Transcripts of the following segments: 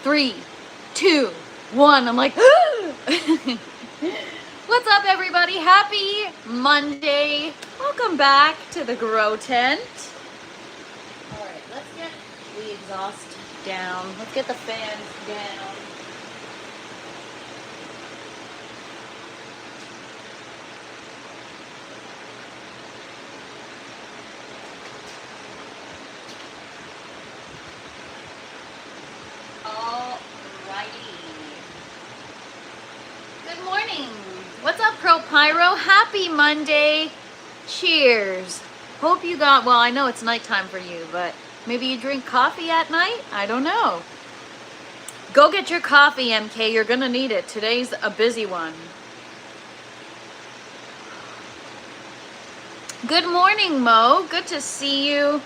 3, 2, 1. I'm like, what's up, everybody? Happy Monday. Welcome back to the Grow Tent. All right, let's get the exhaust down. Let's get the fans down. Good morning. What's up, Pro Pyro? Happy Monday. Cheers. Hope you got, well, I know it's nighttime for you, but maybe you drink coffee at night? I don't know. Go get your coffee, MK. You're going to need it. Today's a busy one. Good morning, Mo. Good to see you.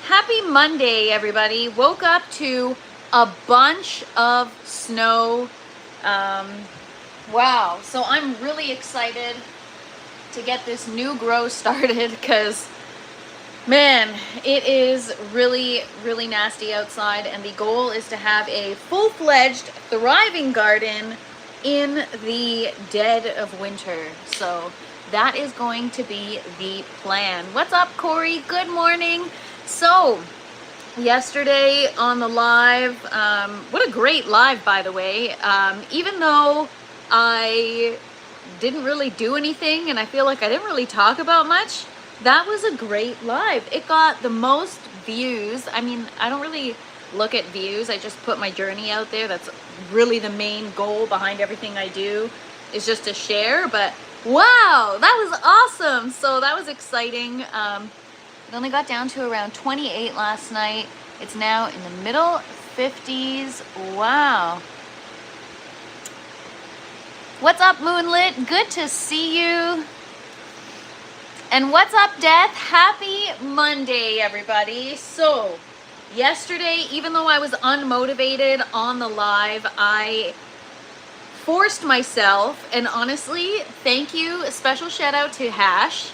Happy Monday, everybody. Woke up to a bunch of snow. Wow. So I'm really excited to get this new grow started because, man, it is really, really nasty outside. And the goal is to have a full-fledged, thriving garden in the dead of winter. So that is going to be the plan. What's up, Corey? Good morning. So yesterday on the live, what a great live, by the way. Even though I didn't really do anything and I feel like I didn't really talk about much, that was a great live. It got the most views. I mean, I don't really look at views. I just put my journey out there. That's really the main goal behind everything I do, is just to share. But wow, that was awesome. So that was exciting. It only got down to around 28 last night. It's now in the middle 50s. Wow. What's up, Moonlit? Good to see you. And what's up, Death? Happy Monday, everybody. So yesterday, even though I was unmotivated on the live, I forced myself, and honestly, thank you. A special shout out to Hash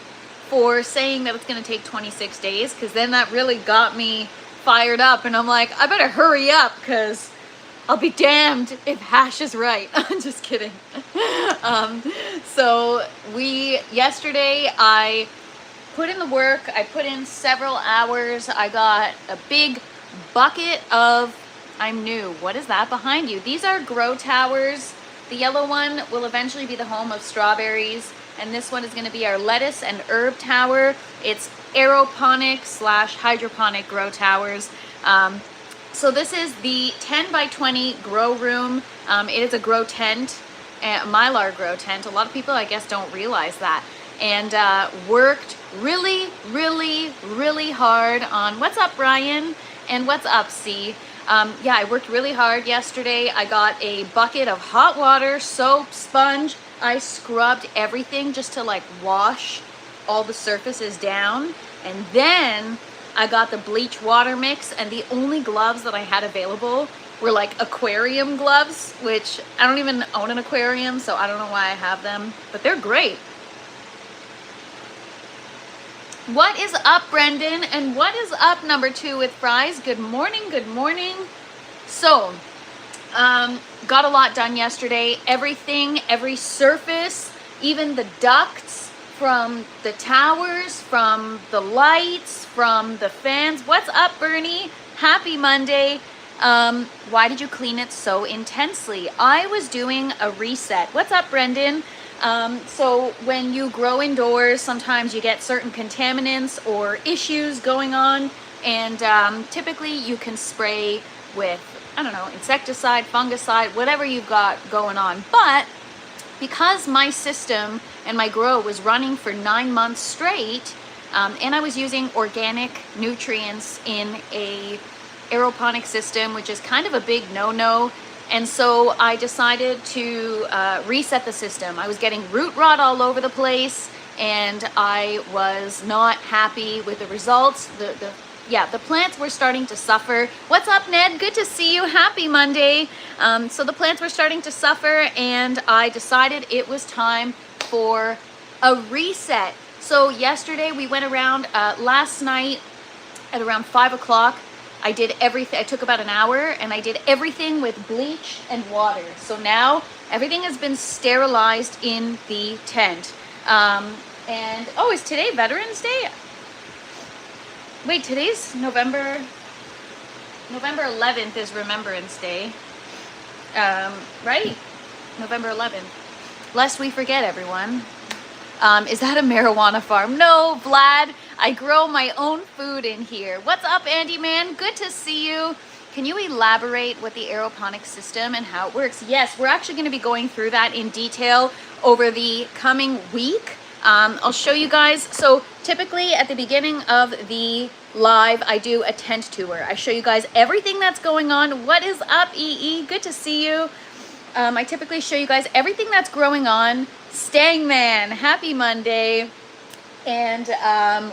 for saying that it's going to take 26 days, because then that really got me fired up, and I'm like, I better hurry up because I'll be damned if Hash is right. I'm just kidding. So yesterday I put in the work. I put in several hours. I got a big bucket of, I'm new. What is that behind you? These are grow towers. The yellow one will eventually be the home of strawberries. And this one is going to be our lettuce and herb tower. It's aeroponic / hydroponic grow towers. So this is the 10 by 20 grow room. It is a grow tent, a Mylar grow tent. A lot of people, I guess, don't realize that. And worked really, really, really hard on, what's up, Brian? And what's up, C? Yeah, I worked really hard yesterday. I got a bucket of hot water, soap, sponge. I scrubbed everything just to like wash all the surfaces down. And then I got the bleach water mix, and the only gloves that I had available were like aquarium gloves, which I don't even own an aquarium, so I don't know why I have them, but they're great. What is up, Brendan? And what is up, number 2 with fries? Good morning, good morning. So, got a lot done yesterday. Everything, every surface, even the ducts, from the towers, from the lights, from the fans. What's up, Bernie? Happy Monday. Why did you clean it so intensely? I was doing a reset. What's up, Brendan? So when you grow indoors, sometimes you get certain contaminants or issues going on, and typically you can spray with, I don't know, insecticide, fungicide, whatever you've got going on. But because my system and my grow was running for 9 months straight, and I was using organic nutrients in a aeroponic system, which is kind of a big no-no, and so I decided to reset the system. I was getting root rot all over the place, and I was not happy with the results. The plants were starting to suffer. What's up, Ned? Good to see you. Happy Monday. So the plants were starting to suffer, and I decided it was time for a reset. So yesterday we went around, last night at around 5 o'clock, I did everything. I took about an hour and I did everything with bleach and water. So now everything has been sterilized in the tent. And oh, is today Veterans Day? Wait, today's November 11th is Remembrance Day. Right? November 11th. Lest we forget, everyone. Is that a marijuana farm? No, Vlad. I grow my own food in here. What's up, Andy man? Good to see you. Can you elaborate what the aeroponics system and how it works? Yes, we're actually going to be going through that in detail over the coming week. I'll show you guys. So typically at the beginning of the live, I do a tent tour. I show you guys everything that's going on. What is up, EE? Good to see you. I typically show you guys everything that's growing on. Stang Man, happy Monday. And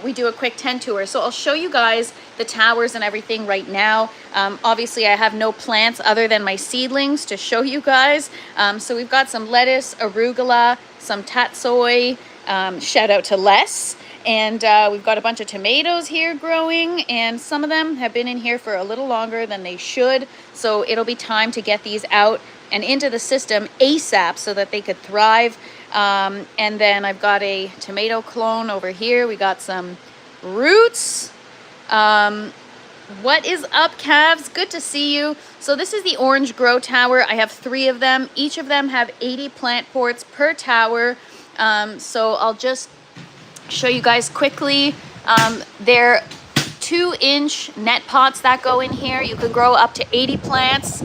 we do a quick tent tour. So I'll show you guys the towers and everything right now. Obviously, I have no plants other than my seedlings to show you guys. So we've got some lettuce, arugula, some tatsoi. Shout out to Les. And we've got a bunch of tomatoes here growing, and some of them have been in here for a little longer than they should. So it'll be time to get these out and into the system ASAP so that they could thrive. And then I've got a tomato clone over here. We got some roots. What is up, calves? Good to see you. So this is the orange grow tower. I have 3 of them. Each of them have 80 plant ports per tower. So I'll just show you guys quickly. They're 2-inch net pots that go in here. You could grow up to 80 plants.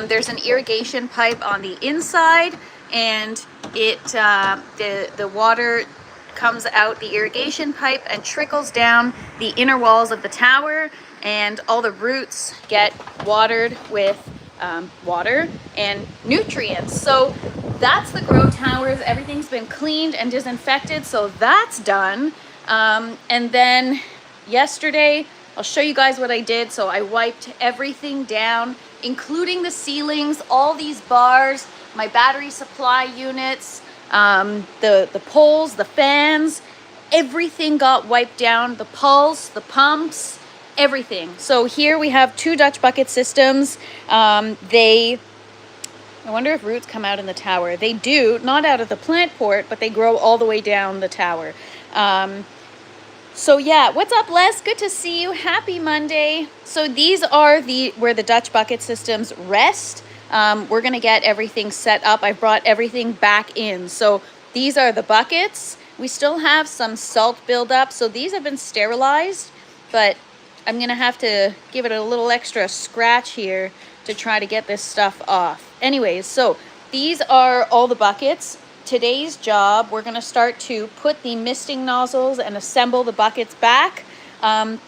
There's an irrigation pipe on the inside, and the water comes out the irrigation pipe and trickles down the inner walls of the tower, and all the roots get watered with water and nutrients. So that's the grow towers. Everything's been cleaned and disinfected, so that's done. And then yesterday, I'll show you guys what I did. So I wiped everything down, including the ceilings, all these bars, my battery supply units, the poles, the fans, everything got wiped down, the pulse, the pumps, everything. So here we have 2 Dutch bucket systems. I wonder if roots come out in the tower. They do, not out of the plant port, but they grow all the way down the tower. So yeah, what's up, Les? Good to see you. Happy Monday. So these are where the Dutch bucket systems rest. We're gonna get everything set up. I brought everything back in. So these are the buckets. We still have some salt buildup. So these have been sterilized, but I'm gonna have to give it a little extra scratch here to try to get this stuff off. Anyways, so these are all the buckets. Today's job, we're gonna start to put the misting nozzles and assemble the buckets back. I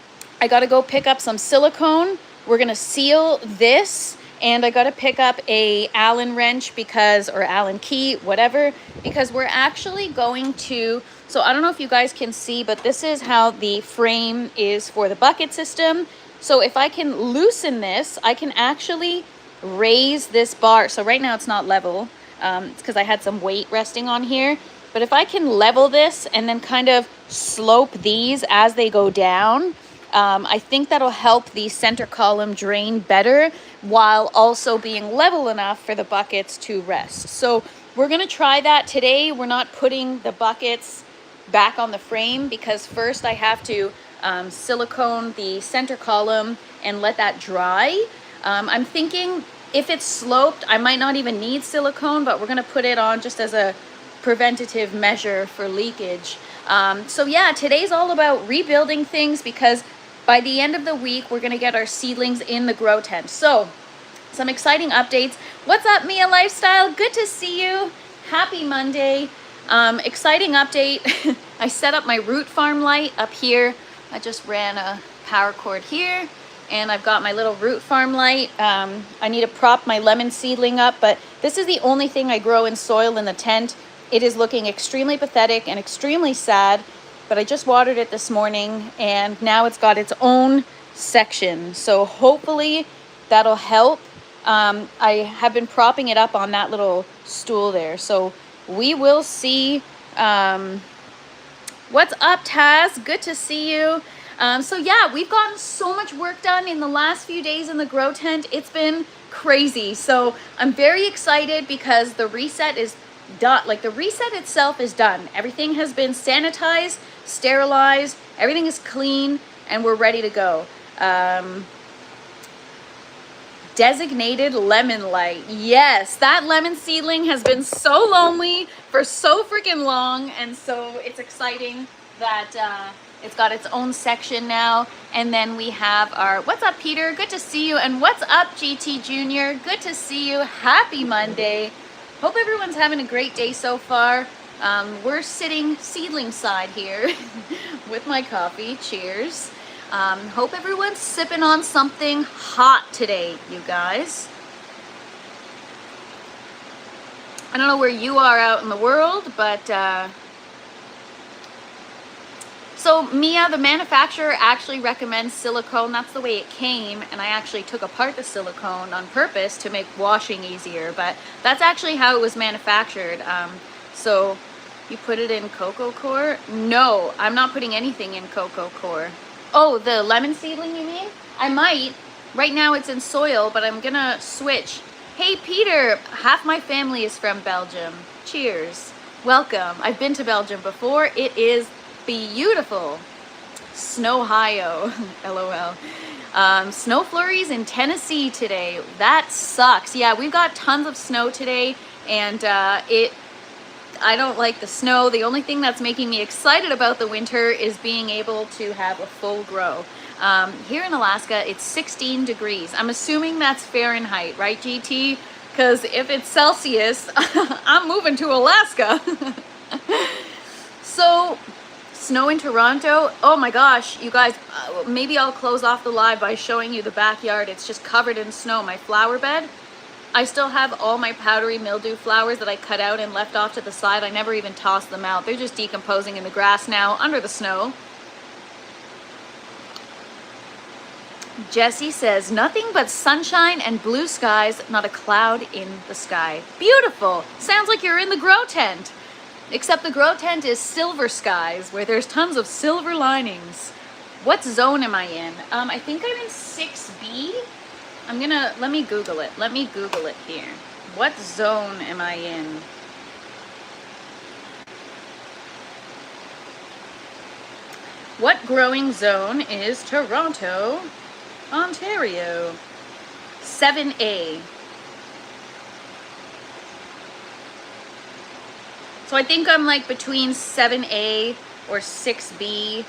gotta go pick up some silicone. We're gonna seal this, and I gotta pick up a Allen wrench or Allen key, whatever, because we're actually going to, so I don't know if you guys can see, but this is how the frame is for the bucket system. So if I can loosen this, I can actually raise this bar. So right now it's not level. It's because I had some weight resting on here. But if I can level this and then kind of slope these as they go down, I think that'll help the center column drain better while also being level enough for the buckets to rest. So we're going to try that today. We're not putting the buckets back on the frame because first I have to silicone the center column and let that dry. I'm thinking if it's sloped, I might not even need silicone, but we're gonna put it on just as a preventative measure for leakage. So yeah, today's all about rebuilding things because by the end of the week, we're gonna get our seedlings in the grow tent. So some exciting updates. What's up, Mia Lifestyle? Good to see you. Happy Monday. Exciting update. I set up my root farm light up here. I just ran a power cord here, and I've got my little root farm light. I need to prop my lemon seedling up, but this is the only thing I grow in soil in the tent. It is looking extremely pathetic and extremely sad, but I just watered it this morning, and now it's got its own section. So hopefully that'll help. I have been propping it up on that little stool there, so we will see. What's up, Taz? Good to see you. So yeah, we've gotten so much work done in the last few days in the grow tent. It's been crazy. So I'm very excited because the reset is done. Like the reset itself is done. Everything has been sanitized, sterilized, everything is clean, and we're ready to go. Designated lemon light. Yes, that lemon seedling has been so lonely for so freaking long, and so it's exciting that it's got its own section now. And then we have our, what's up Peter, good to see you, and what's up GT Junior, good to see you, happy Monday. Hope everyone's having a great day so far. We're sitting seedling side here with my coffee, cheers. Hope everyone's sipping on something hot today, you guys. I don't know where you are out in the world, but so Mia, the manufacturer, actually recommends silicone. That's the way it came, and I actually took apart the silicone on purpose to make washing easier, but that's actually how it was manufactured. So you put it in cocoa core? No, I'm not putting anything in cocoa core. Oh, the lemon seedling you mean? I might. Right now it's in soil, but I'm gonna switch. Hey Peter, half my family is from Belgium. Cheers. Welcome. I've been to Belgium before. It is beautiful. Snowhio. LOL. Snow flurries in Tennessee today. That sucks. Yeah, we've got tons of snow today, and I don't like the snow. The only thing that's making me excited about the winter is being able to have a full grow. Here in Alaska, it's 16 degrees. I'm assuming that's Fahrenheit, right, GT? Because if it's Celsius, I'm moving to Alaska. So, snow in Toronto. Oh my gosh, you guys, maybe I'll close off the live by showing you the backyard. It's just covered in snow. My flower bed. I still have all my powdery mildew flowers that I cut out and left off to the side. I never even tossed them out. They're just decomposing in the grass now under the snow. Jessie says, nothing but sunshine and blue skies, not a cloud in the sky. Beautiful. Sounds like you're in the grow tent. Except the grow tent is silver skies, where there's tons of silver linings. What zone am I in? I think I'm in 6B. Let me Google it. Let me Google it here. What zone am I in? What growing zone is Toronto, Ontario? 7A. So I think I'm like between 7A or 6B.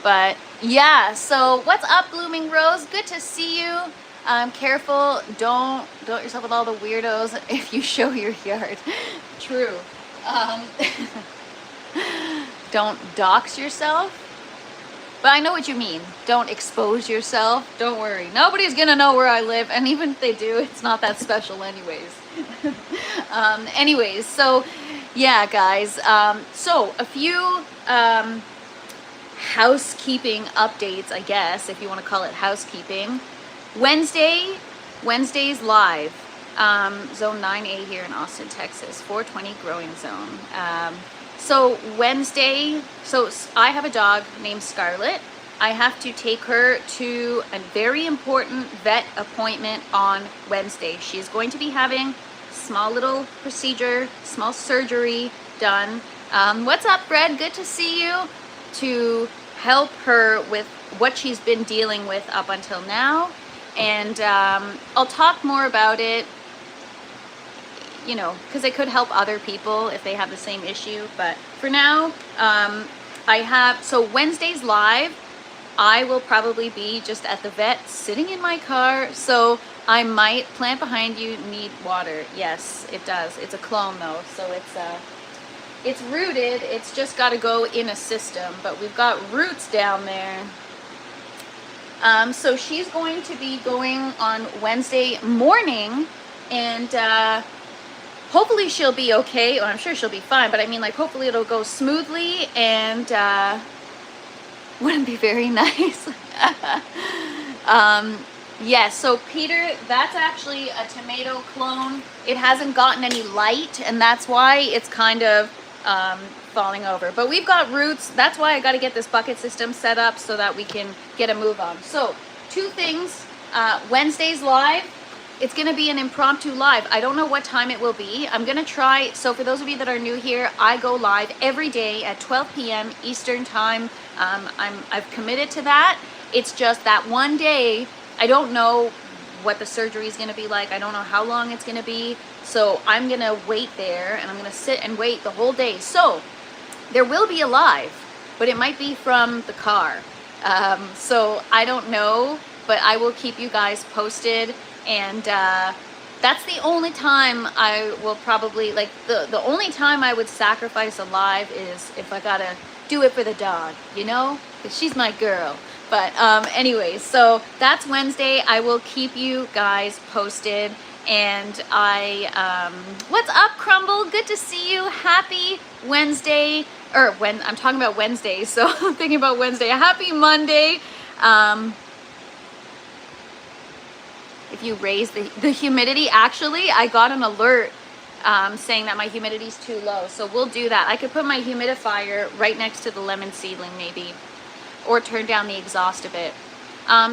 But yeah, so what's up, Blooming Rose? Good to see you. Careful, don't yourself with all the weirdos if you show your yard. True. Don't dox yourself. But I know what you mean. Don't expose yourself. Don't worry. Nobody's gonna know where I live, and even if they do, it's not that special anyways. Anyways, so yeah, guys. So a few housekeeping updates, I guess, if you want to call it housekeeping. Wednesday's live. Zone 9A here in Austin, Texas. 420 growing zone. So Wednesday, so I have a dog named Scarlett. I have to take her to a very important vet appointment on Wednesday. She is going to be having a small little procedure, small surgery done. What's up, Fred? Good to see you. To help her with what she's been dealing with up until now. And I'll talk more about it, you know, because it could help other people if they have the same issue. But for now, so Wednesday's live, I will probably be just at the vet sitting in my car. So I might, plant behind you, need water. Yes, it does. It's a clone though, so it's rooted. It's just got to go in a system, but we've got roots down there. So she's going to be going on Wednesday morning, and hopefully she'll be okay. Well, I'm sure she'll be fine, but I mean, like, hopefully it'll go smoothly, and wouldn't be very nice. Yes, so Peter, that's actually a tomato clone. It hasn't gotten any light, and that's why it's kind of falling over. But we've got roots. That's why I got to get this bucket system set up so that we can get a move on. So 2 things. Wednesday's live. It's going to be an impromptu live. I don't know what time it will be. I'm going to try. So for those of you that are new here, I go live every day at 12 p.m. Eastern time. I've committed to that. It's just that one day, I don't know what the surgery is going to be like. I don't know how long it's going to be. So I'm going to wait there, and I'm going to sit and wait the whole day. So there will be a live, but it might be from the car. So I don't know, but I will keep you guys posted. And that's the only time I will probably, like, the only time I would sacrifice a live is if I gotta do it for the dog, you know, because she's my girl. But anyways, so that's Wednesday. I will keep you guys posted. And what's up, Crumble? Good to see you. Happy Wednesday. Or when I'm talking about Wednesday, so I'm thinking about Wednesday. Happy Monday. If you raise the humidity, actually, I got an alert saying that my humidity is too low. So we'll do that. I could put my humidifier right next to the lemon seedling maybe, or turn down the exhaust a bit.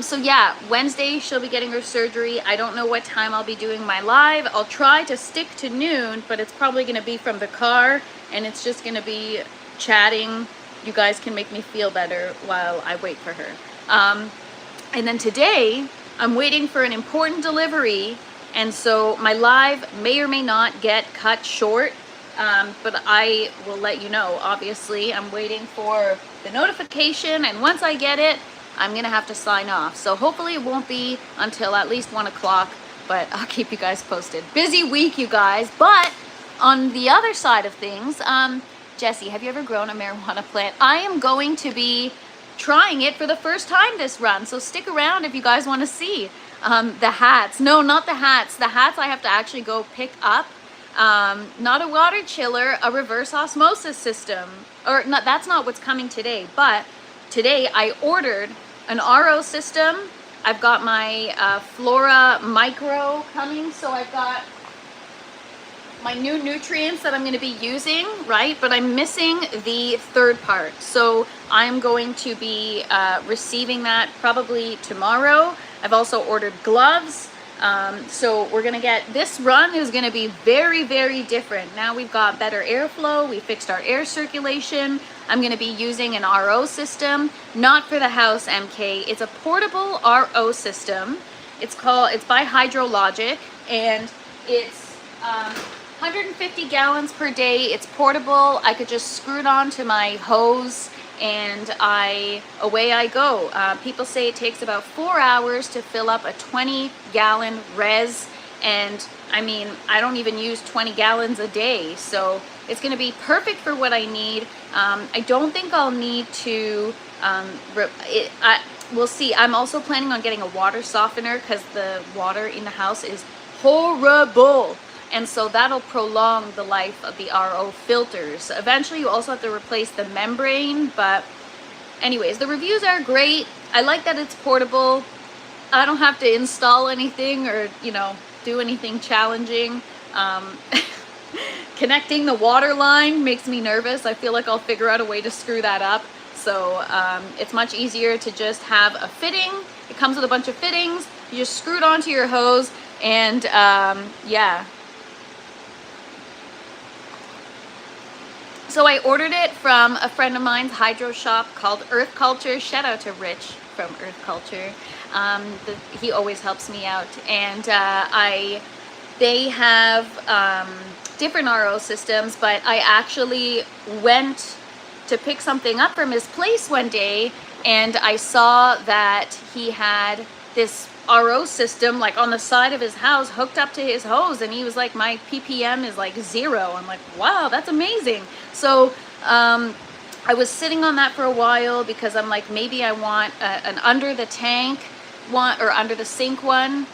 So yeah, Wednesday she'll be getting her surgery. I don't know what time I'll be doing my live. I'll try to stick to noon, but it's probably going to be from the car, and it's just going to be chatting. You guys can make me feel better while I wait for her. And then today, I'm waiting for an important delivery, and so my live may or may not get cut short, but I will let you know. Obviously, I'm waiting for the notification, and once I get it, I'm gonna have to sign off. So hopefully it won't be until at least 1 o'clock, but I'll keep you guys posted. Busy week, you guys. But on the other side of things, Jesse, have you ever grown a marijuana plant? I am going to be trying it for the first time this run, so stick around if you guys want to see. The hats, no, not the hats. The hats I have to actually go pick up. Not a water chiller, a reverse osmosis system. Or not, that's not what's coming today, but today I ordered an RO system. I've got my Flora Micro coming, so I've got my new nutrients that I'm going to be using, right? But I'm missing the third part. So I'm going to be receiving that probably tomorrow. I've also ordered gloves. So we're going to get, this run is going to be very, very different. Now we've got better airflow. We fixed our air circulation. I'm going to be using an RO system, not for the house, MK. It's a portable RO system. It's by Hydrologic, and it's 150 gallons per day. It's portable. I could just screw it on to my hose, and away I go. People say it takes about 4 hours to fill up a 20-gallon res, and I mean, I don't even use 20 gallons a day, so it's going to be perfect for what I need. I don't think I'll need to, we'll see. I'm also planning on getting a water softener because the water in the house is horrible. And so that'll prolong the life of the RO filters. Eventually you also have to replace the membrane, but anyways, the reviews are great. I like that it's portable. I don't have to install anything or, you know, do anything challenging. Connecting the water line makes me nervous. I feel like I'll figure out a way to screw that up. So it's much easier to just have a fitting. It comes with a bunch of fittings. You just screw it onto your hose, and yeah. So I ordered it from a friend of mine's hydro shop called Earth Culture. Shout out to Rich from Earth Culture. He always helps me out. And they have different RO systems, but I actually went to pick something up from his place one day, and I saw that he had this RO system like on the side of his house hooked up to his hose, and he was like, my ppm is like 0. I'm like, wow, that's amazing. So I was sitting on that for a while because I'm like, maybe I want an under the tank one or under the sink one,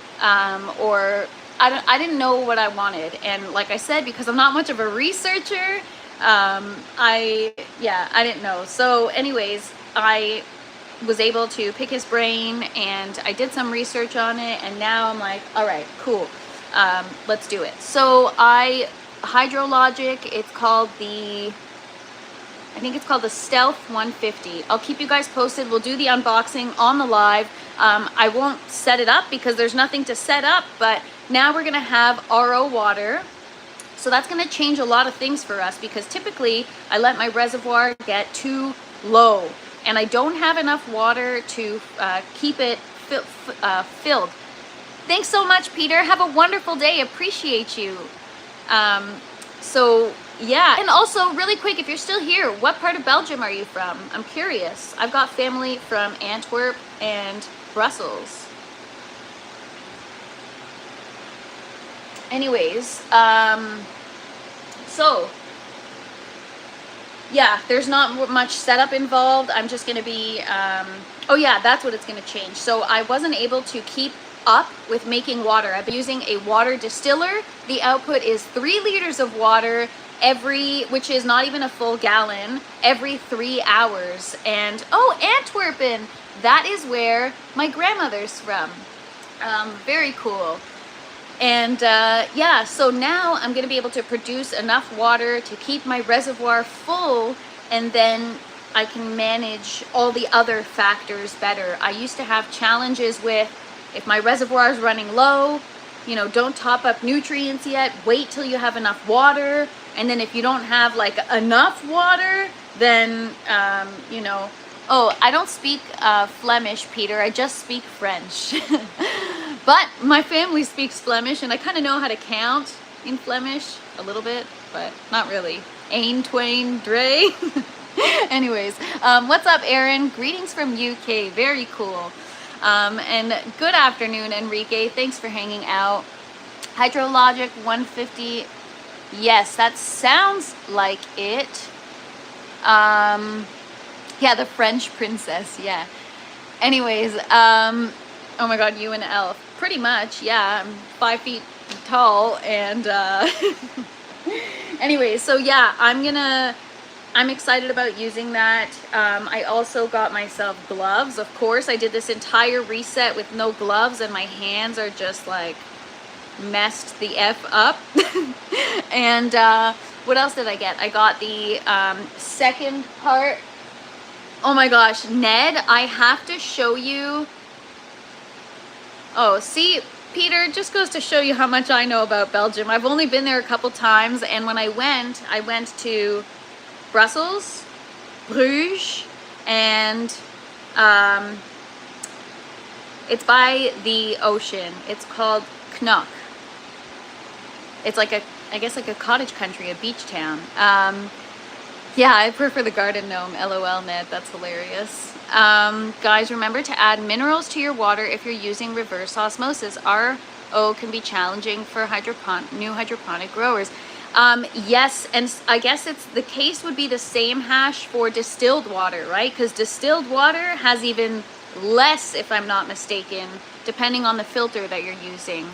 or I didn't know what I wanted. And like I said, because I'm not much of a researcher, I didn't know. So anyways, I was able to pick his brain, and I did some research on it, and now I'm like, all right, cool, let's do it. So Hydrologic, it's called the I think it's called the Stealth 150. I'll keep you guys posted. We'll do the unboxing on the live. I won't set it up because there's nothing to set up, but now we're gonna have RO water. So that's gonna change a lot of things for us, because typically I let my reservoir get too low and I don't have enough water to keep it filled. Thanks so much, Peter. Have a wonderful day. Appreciate you. So yeah, and also really quick, if you're still here, what part of Belgium are you from? I'm curious. I've got family from Antwerp and Brussels. Anyways, so yeah, there's not much setup involved. I'm just gonna be, oh yeah, that's what it's gonna change. So I wasn't able to keep up with making water. I've been using a water distiller. The output is 3 liters of water which is not even a full gallon, every 3 hours. And oh, Antwerpen, that is where my grandmother's from. Very cool. And yeah, so now I'm gonna be able to produce enough water to keep my reservoir full, and then I can manage all the other factors better. I used to have challenges with, if my reservoir is running low, you know, don't top up nutrients yet, wait till you have enough water. And then if you don't have like enough water, then, you know, oh, I don't speak Flemish, Peter, I just speak French. But my family speaks Flemish, and I kind of know how to count in Flemish a little bit, but not really. Ein, twain, dre. Anyways, what's up, Aaron? Greetings from UK, very cool. And good afternoon, Enrique. Thanks for hanging out. Hydrologic 150. Yes, that sounds like it. Yeah, the French princess. Yeah. Anyways, oh my God, you and Elf. Pretty much, yeah. I'm 5 feet tall, and anyways, so yeah, I'm excited about using that. I also got myself gloves. Of course, I did this entire reset with no gloves, and my hands are just like messed the F up. And what else did I get? I got the second part. Oh my gosh, Ned, I have to show you. Oh, see, Peter, just goes to show you how much I know about Belgium. I've only been there a couple times, and when I went to Brussels, Bruges, and it's by the ocean. It's called Knock. It's like I guess like a cottage country, a beach town. Yeah, I prefer the garden gnome. LOL, Ned, that's hilarious. Guys, remember to add minerals to your water if you're using reverse osmosis. RO can be challenging for new hydroponic growers. Yes, and I guess the case would be the same, Hash, for distilled water, right? Because distilled water has even less, if I'm not mistaken, depending on the filter that you're using.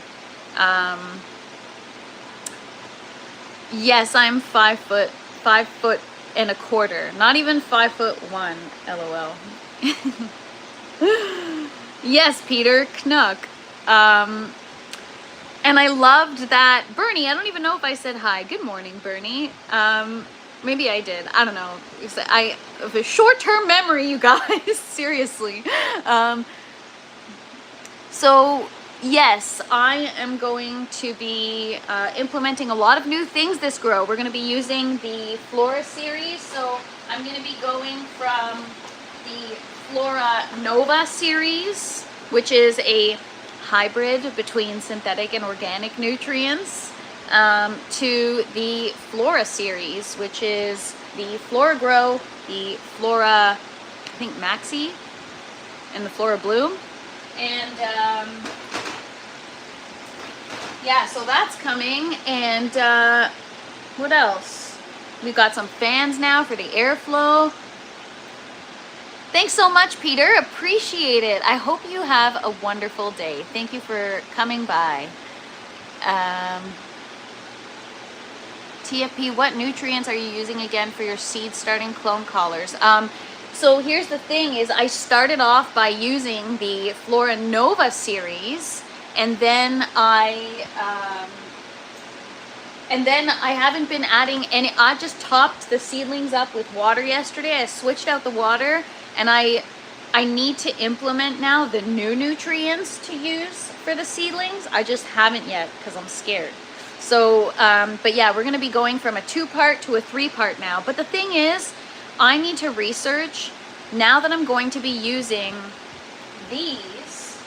Yes, I'm 5 foot and a quarter, not even 5'1", LOL. Yes, Peter, Knuck. And I loved that. Bernie, I don't even know if I said hi. Good morning, Bernie. Maybe I did. I don't know. I have a short-term memory, you guys. Seriously. So, yes, I am going to be implementing a lot of new things this grow. We're going to be using the Flora series. So I'm going to be going from the Flora Nova series, which is a hybrid between synthetic and organic nutrients, to the Flora series, which is the Flora Grow, the Flora, I think, Maxi, and the Flora Bloom. And yeah, so that's coming. And what else? We've got some fans now for the airflow. Thanks so much, Peter. Appreciate it. I hope you have a wonderful day. Thank you for coming by. TFP, what nutrients are you using again for your seed starting clone collars? So here's the thing is I started off by using the Flora Nova series, and then I And then I haven't been adding any. I just topped the seedlings up with water yesterday. I switched out the water, and I need to implement now the new nutrients to use for the seedlings. I just haven't yet because I'm scared. So, but yeah, we're going to be going from a 2-part to a 3-part now. But the thing is, I need to research now that I'm going to be using these.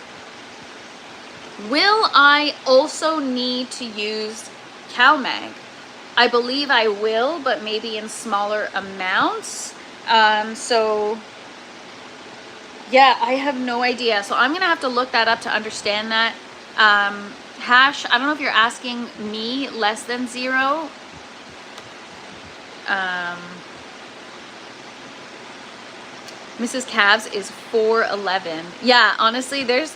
Will I also need to use CalMag? I believe I will, but maybe in smaller amounts. So yeah, I have no idea. So I'm gonna have to look that up to understand that. Hash, I don't know if you're asking me less than 0. Mrs. Calves is 4'11". Yeah, honestly, there's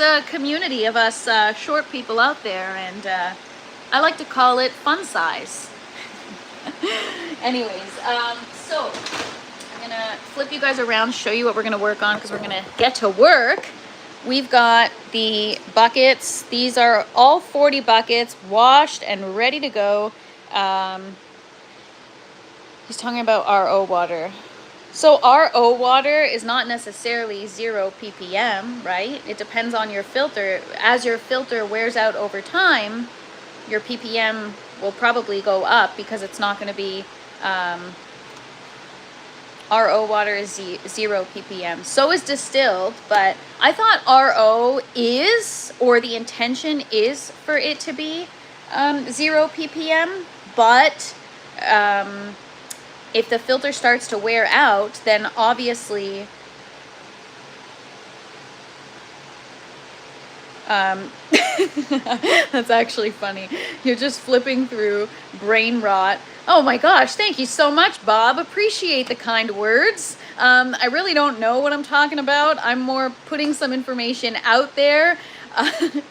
a community of us short people out there, and I like to call it fun size. Anyways, so I'm gonna flip you guys around, show you what we're gonna work on, because we're gonna get to work. We've got the buckets. These are all 40 buckets, washed and ready to go. He's talking about RO water. So RO water is not necessarily 0 ppm, right? It depends on your filter. As your filter wears out over time, your ppm will probably go up, because it's not going to be, RO water is 0 ppm. So is distilled, but I thought RO is, or the intention is for it to be 0 ppm, but if the filter starts to wear out, then obviously that's actually funny. You're just flipping through brain rot. Oh my gosh, thank you so much, Bob. Appreciate the kind words. I really don't know what I'm talking about. I'm more putting some information out there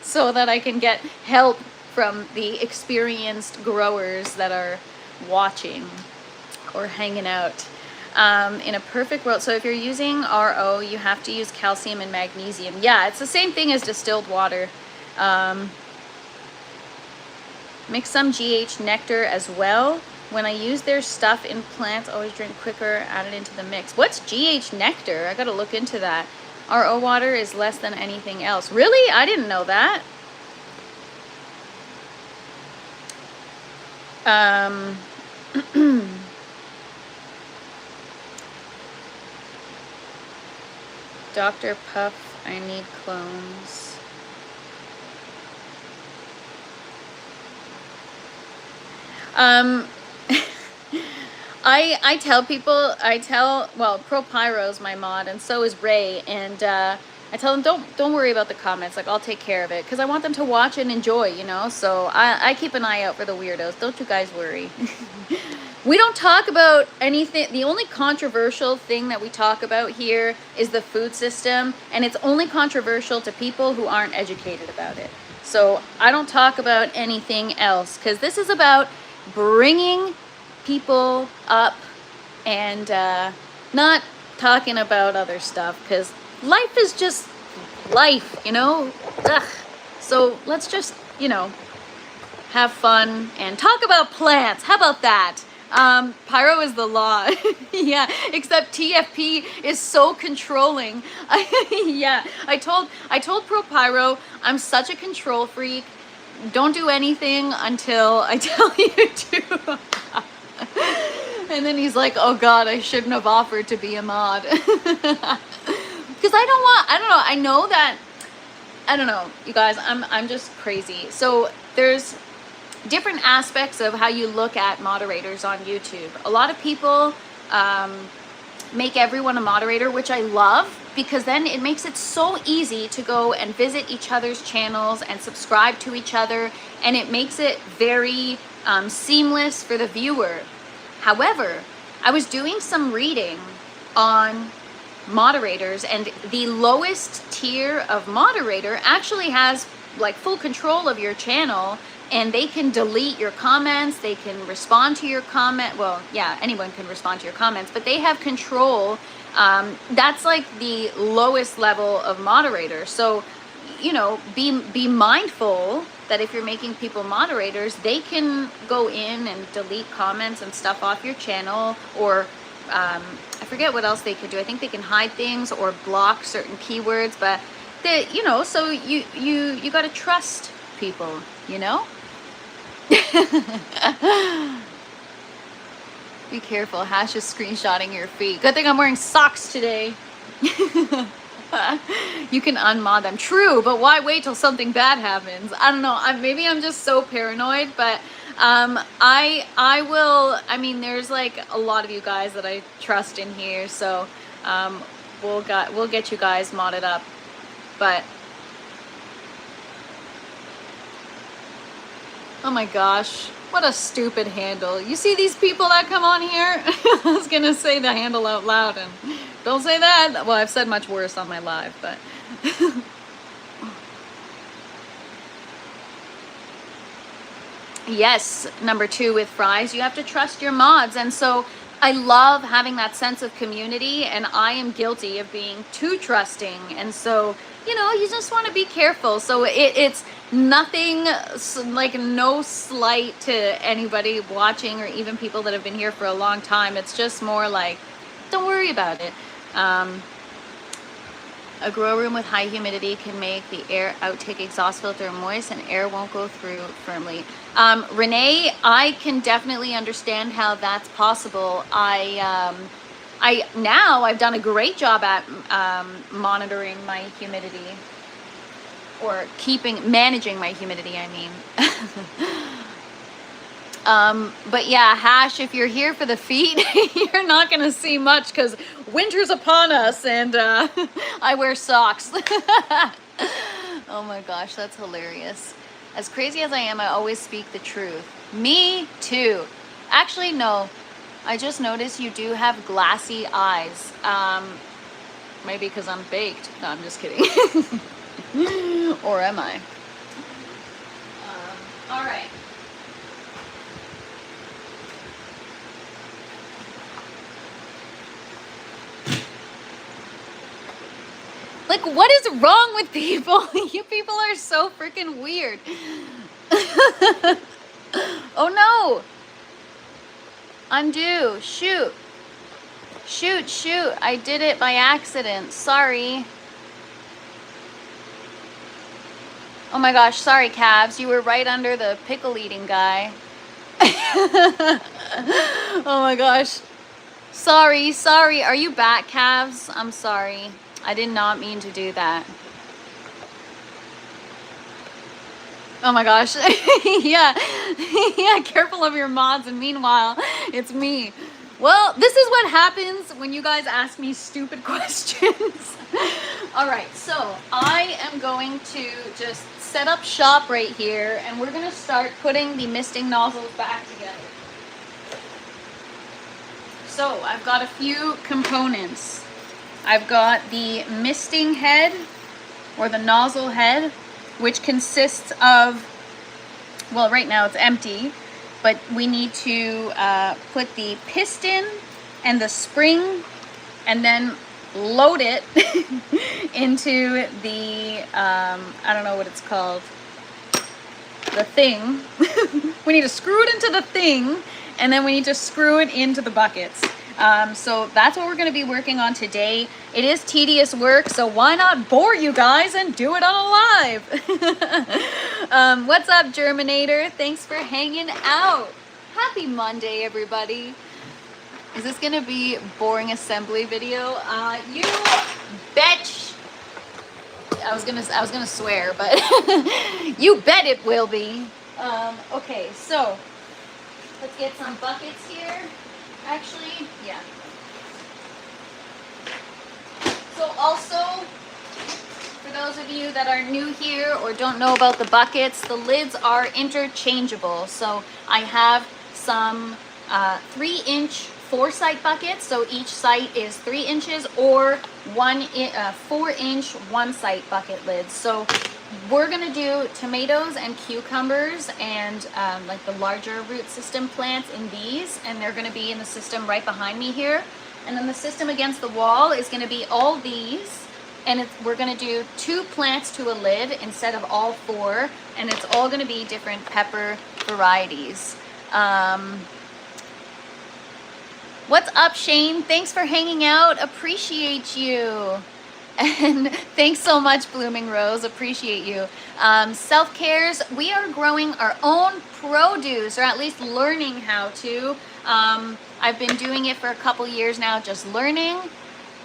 so that I can get help from the experienced growers that are watching or hanging out. In a perfect world, so if you're using RO, you have to use calcium and magnesium. Yeah, it's the same thing as distilled water. Mix some GH nectar as well. When I use their stuff in plants, always drink quicker, add it into the mix. What's GH nectar? I gotta look into that. RO water is less than anything else. Really? I didn't know that. Dr. Puff, I need clones. I tell people, well, ProPyro's my mod, and so is Ray, and I tell them, don't worry about the comments, like, I'll take care of it, because I want them to watch and enjoy, you know, so I keep an eye out for the weirdos. Don't you guys worry. We don't talk about anything. The only controversial thing that we talk about here is the food system, and it's only controversial to people who aren't educated about it. So I don't talk about anything else, because this is about bringing people up and not talking about other stuff, because life is just life, you know. Ugh. So let's just, you know, have fun and talk about plants. How about that? Pyro is the law. Yeah, except TFP is so controlling. Yeah, I told ProPyro, I'm such a control freak. Don't do anything until I tell you to. And then he's like, oh God, I shouldn't have offered to be a mod. Because I don't know, you guys, I'm just crazy. So there's different aspects of how you look at moderators on YouTube. A lot of people make everyone a moderator, which I love, because then it makes it so easy to go and visit each other's channels and subscribe to each other, and it makes it very seamless for the viewer. However, I was doing some reading on moderators, and the lowest tier of moderator actually has like full control of your channel, and they can delete your comments, they can respond to your comment. Well, yeah, anyone can respond to your comments, but they have control. That's like the lowest level of moderator. So, you know, be mindful that if you're making people moderators, they can go in and delete comments and stuff off your channel, or I forget what else they could do. I think they can hide things or block certain keywords, but they, you know, so you got to trust people, you know. Be careful. Hash is screenshotting your feet. Good thing I'm wearing socks today. You can unmod them. True, but why wait till something bad happens? I don't know. Maybe I'm just so paranoid, but I will. I mean, there's like a lot of you guys that I trust in here, so we'll get you guys modded up. But oh my gosh, what a stupid handle. You see these people that come on here? I was gonna say the handle out loud and don't say that. Well, I've said much worse on my live, but yes, number 2 with fries, you have to trust your mods. And so I love having that sense of community, and I am guilty of being too trusting. And so, you know, you just want to be careful. So it's nothing, like no slight to anybody watching or even people that have been here for a long time. It's just more like, don't worry about it. A grow room with high humidity can make the air outtake exhaust filter moist and air won't go through firmly. Renee, I can definitely understand how that's possible. Now I've done a great job at monitoring my humidity, or managing my humidity, I mean. But yeah, Hash, if you're here for the feet, you're not gonna see much because winter's upon us, and I wear socks. Oh my gosh, that's hilarious. As crazy as I am, I always speak the truth. Me too. Actually, no. I just noticed you do have glassy eyes. Maybe because I'm baked. No, I'm just kidding. Or am I? All right. Like, what is wrong with people? You people are so freaking weird. Oh no. Undo. Shoot. Shoot. I did it by accident. Sorry. Oh my gosh. Sorry, Cavs. You were right under the pickle eating guy. Oh my gosh. Sorry. Are you back, Cavs? I'm sorry. I did not mean to do that. Oh my gosh. Yeah, careful of your mods, and meanwhile, it's me. Well, this is what happens when you guys ask me stupid questions. All right, so I am going to just set up shop right here, and we're gonna start putting the misting nozzles back together. So I've got a few components. I've got the misting head, or the nozzle head, which consists of, well, right now it's empty, but we need to put the piston and the spring and then load it into the, I don't know what it's called, the thing. We need to screw it into the thing, and then we need to screw it into the buckets. So that's what we're going to be working on today. It is tedious work, so why not bore you guys and do it on live? What's up, Germinator? Thanks for hanging out. Happy Monday, everybody. Is this going to be boring assembly video? You bet. I was gonna swear, but you bet it will be. Okay, so let's get some buckets here. Actually, yeah. So also, for those of you that are new here or don't know about the buckets, the lids are interchangeable. So I have some 3-inch 4-site buckets. So each site is 3 inches, or 4-inch 1-site bucket lids. So we're gonna do tomatoes and cucumbers and like the larger root system plants in these, and they're gonna be in the system right behind me here. And then the system against the wall is gonna be all these, and we're gonna do 2 plants to a lid instead of all 4, and it's all gonna be different pepper varieties. What's up, Shane? Thanks for hanging out. Appreciate you. And thanks so much, Blooming Rose. Appreciate you. Self-cares, we are growing our own produce, or at least learning how to. I've been doing it for a couple years now, just learning.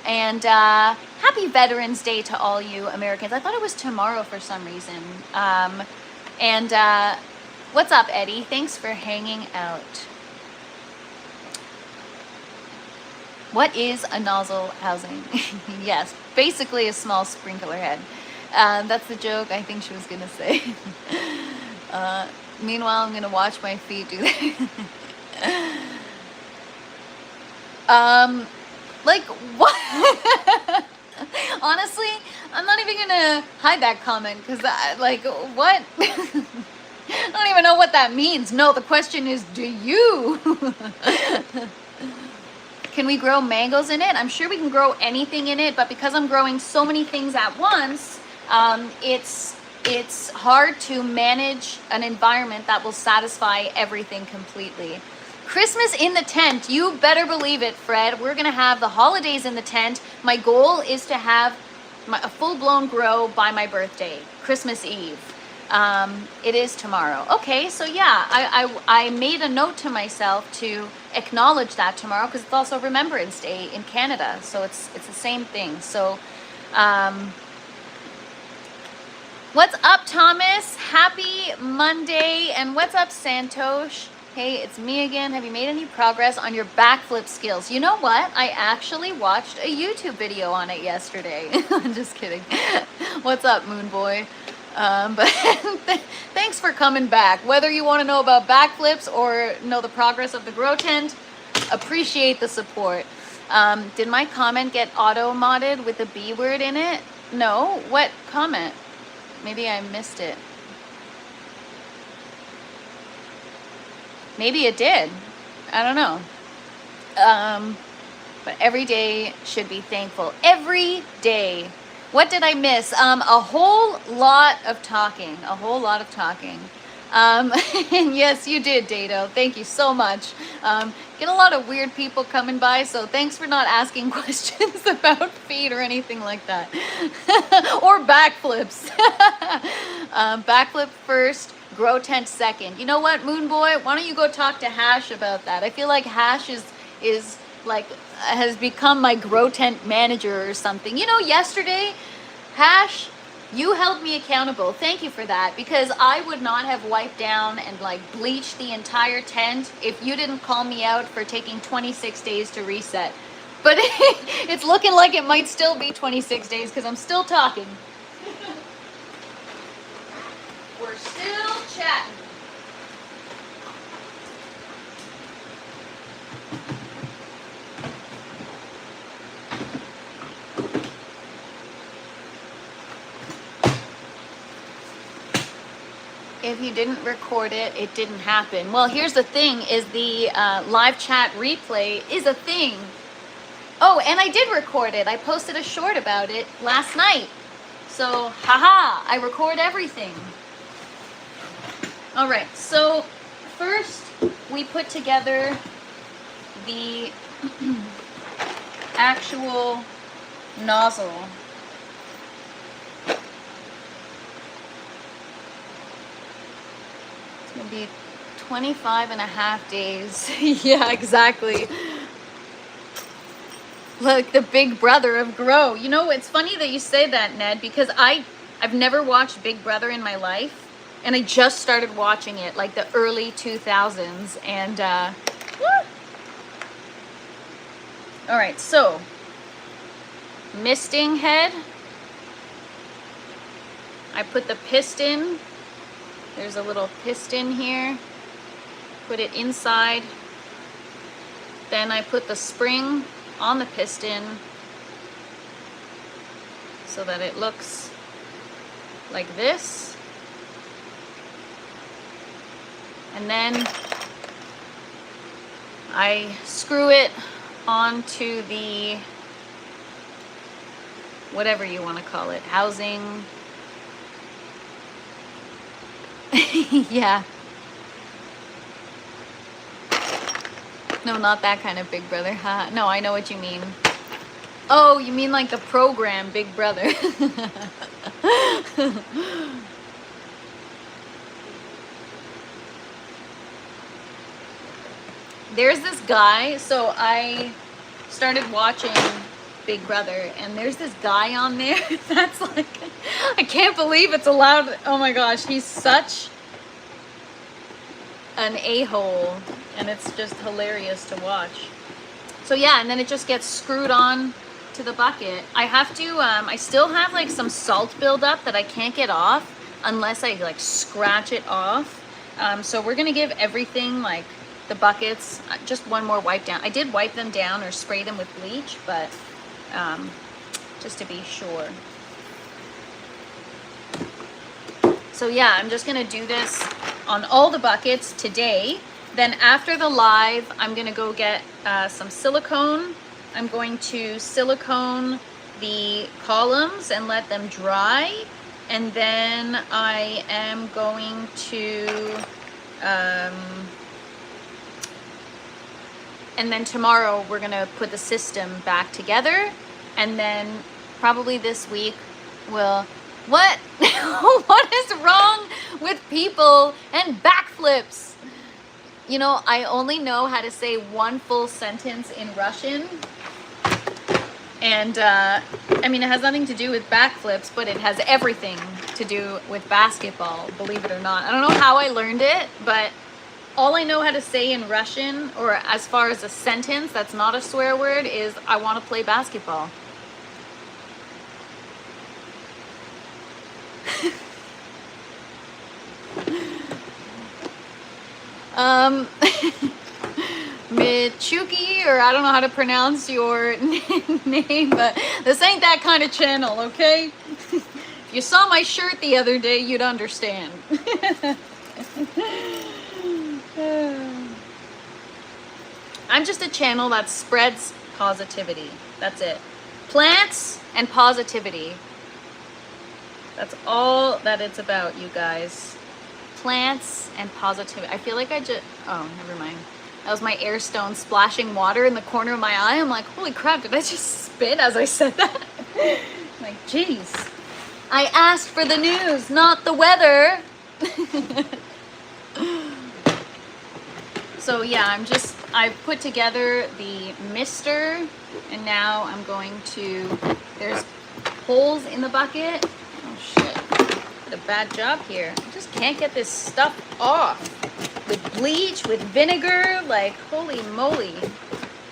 And happy Veterans Day to all you Americans. I thought it was tomorrow for some reason. What's up, Eddie? Thanks for hanging out. What is a nozzle housing? Yes, basically a small sprinkler head. That's the joke I think she was gonna say. Meanwhile, I'm gonna watch my feet do that. Like what? Honestly, I'm not even gonna hide that comment because like what? I don't even know what that means. No, the question is, do you? Can we grow mangoes in it? I'm sure we can grow anything in it, but because I'm growing so many things at once, it's hard to manage an environment that will satisfy everything completely. Christmas in the tent, you better believe it, Fred. We're gonna have the holidays in the tent. My goal is to have a full-blown grow by my birthday, Christmas Eve. It is tomorrow. Okay, so yeah, I made a note to myself to acknowledge that tomorrow because it's also Remembrance Day in Canada, so it's the same thing. So what's up, Thomas? Happy Monday. And what's up, Santosh? Hey, it's me again. Have you made any progress on your backflip skills? You know what? I actually watched a YouTube video on it yesterday. I'm just kidding. What's up, Moon Boy? But thanks for coming back. Whether you want to know about backflips or know the progress of the grow tent, appreciate the support. Did my comment get auto-modded with the B word in it? No. What comment? Maybe I missed it. Maybe it did. I don't know. But every day should be thankful. Every day. What did I miss? A whole lot of talking. A whole lot of talking. And yes, you did, Dado. Thank you so much. Get a lot of weird people coming by, so thanks for not asking questions about feet or anything like that. Or backflips. Backflip first, grow tent second. You know what, Moon Boy? Why don't you go talk to Hash about that? I feel like Hash is like has become my grow tent manager or something. You know, yesterday, Hash, you held me accountable. Thank you for that, because I would not have wiped down and like bleached the entire tent if you didn't call me out for taking 26 days to reset. But it's looking like it might still be 26 days because I'm still talking. We're still chatting. If you didn't record it, it didn't happen. Well, here's the thing, is the live chat replay is a thing. Oh, and I did record it. I posted a short about it last night. So, haha, I record everything. All right, so first we put together the actual nozzle. It'll be 25 and a half days. Yeah, exactly. Look, the big brother of Grow. You know, it's funny that you say that, Ned, because I've never watched Big Brother in my life, and I just started watching it like the early 2000s. And all right, so misting head. I put the piston. There's a little piston here. Put it inside. Then I put the spring on the piston so that it looks like this. And then I screw it onto the whatever you want to call it, housing. Yeah. No, not that kind of Big Brother. Huh? No, I know what you mean. Oh, you mean like the program Big Brother. There's this guy, so I started watching Big Brother, and there's this guy on there that's like, I can't believe it's allowed. Oh my gosh, he's such an a-hole, and it's just hilarious to watch. So yeah, and then it just gets screwed on to the bucket. I have to, I still have like some salt buildup that I can't get off unless I like scratch it off. So we're gonna give everything, like the buckets, just one more wipe down. I did wipe them down or spray them with bleach, but just to be sure. So yeah, I'm just gonna do this on all the buckets today. Then after the live, I'm gonna go get some silicone. I'm going to silicone the columns and let them dry. And then I am going to, and then tomorrow we're gonna put the system back together. And then probably this week we'll, what? What is wrong with people and backflips? You know, I only know how to say one full sentence in Russian. And, I mean, it has nothing to do with backflips, but it has everything to do with basketball, believe it or not. I don't know how I learned it, but all I know how to say in Russian, or as far as a sentence that's not a swear word, is I want to play basketball. Michuki, or I don't know how to pronounce your name, but this ain't that kind of channel, okay? If you saw my shirt the other day, you'd understand. I'm just a channel that spreads positivity. That's it. Plants and positivity. That's all that it's about, you guys. Plants and positivity. I feel like I just, oh, never mind. That was my air stone splashing water in the corner of my eye. I'm like, holy crap, did I just spit as I said that? I'm like, geez. I asked for the news, not the weather. So yeah, I've put together the mister, and now I'm going to, there's holes in the bucket. Oh shit, did a bad job here. I just can't get this stuff off. With bleach, with vinegar, like holy moly.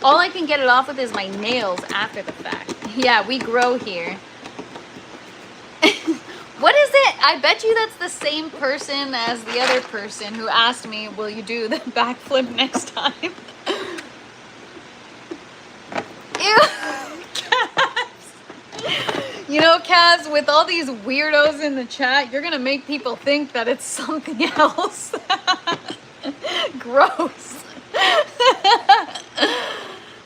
All I can get it off with is my nails after the fact. Yeah, we grow here. What is it? I bet you that's the same person as the other person who asked me, will you do the backflip next time? Ew. Kaz. You know, Kaz, with all these weirdos in the chat, you're gonna make people think that it's something else. Gross.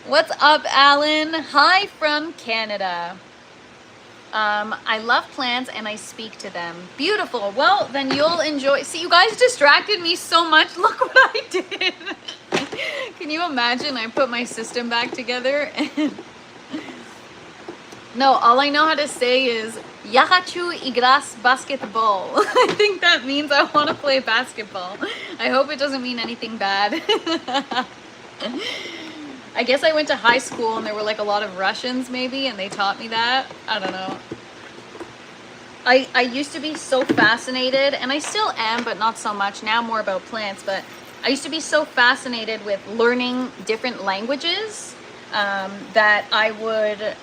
What's up, Alan? Hi from Canada. I love plants and I speak to them. Beautiful. Well, then you'll enjoy. See, you guys distracted me so much. Look what I did. Can you imagine? I put my system back together and no, all I know how to say is "Я хочу играть basketball." I think that means I want to play basketball. I hope it doesn't mean anything bad. I guess I went to high school and there were like a lot of Russians maybe, and they taught me that. I don't know. I used to be so fascinated, and I still am, but not so much now, more about plants, but I used to be so fascinated with learning different languages that I would,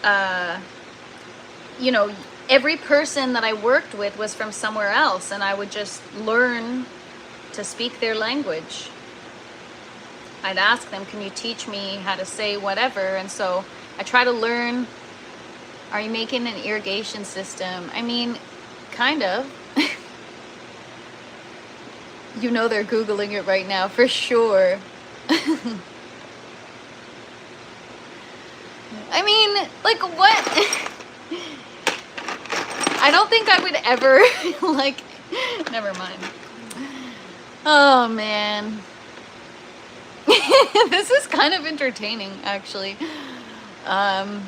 you know, every person that I worked with was from somewhere else, and I would just learn to speak their language. I'd ask them, can you teach me how to say whatever? And so I try to learn. Are you making an irrigation system? I mean, kind of. You know they're Googling it right now, for sure. I mean, like what? I don't think I would ever, like, never mind. Oh, man. This is kind of entertaining, actually. Yeah,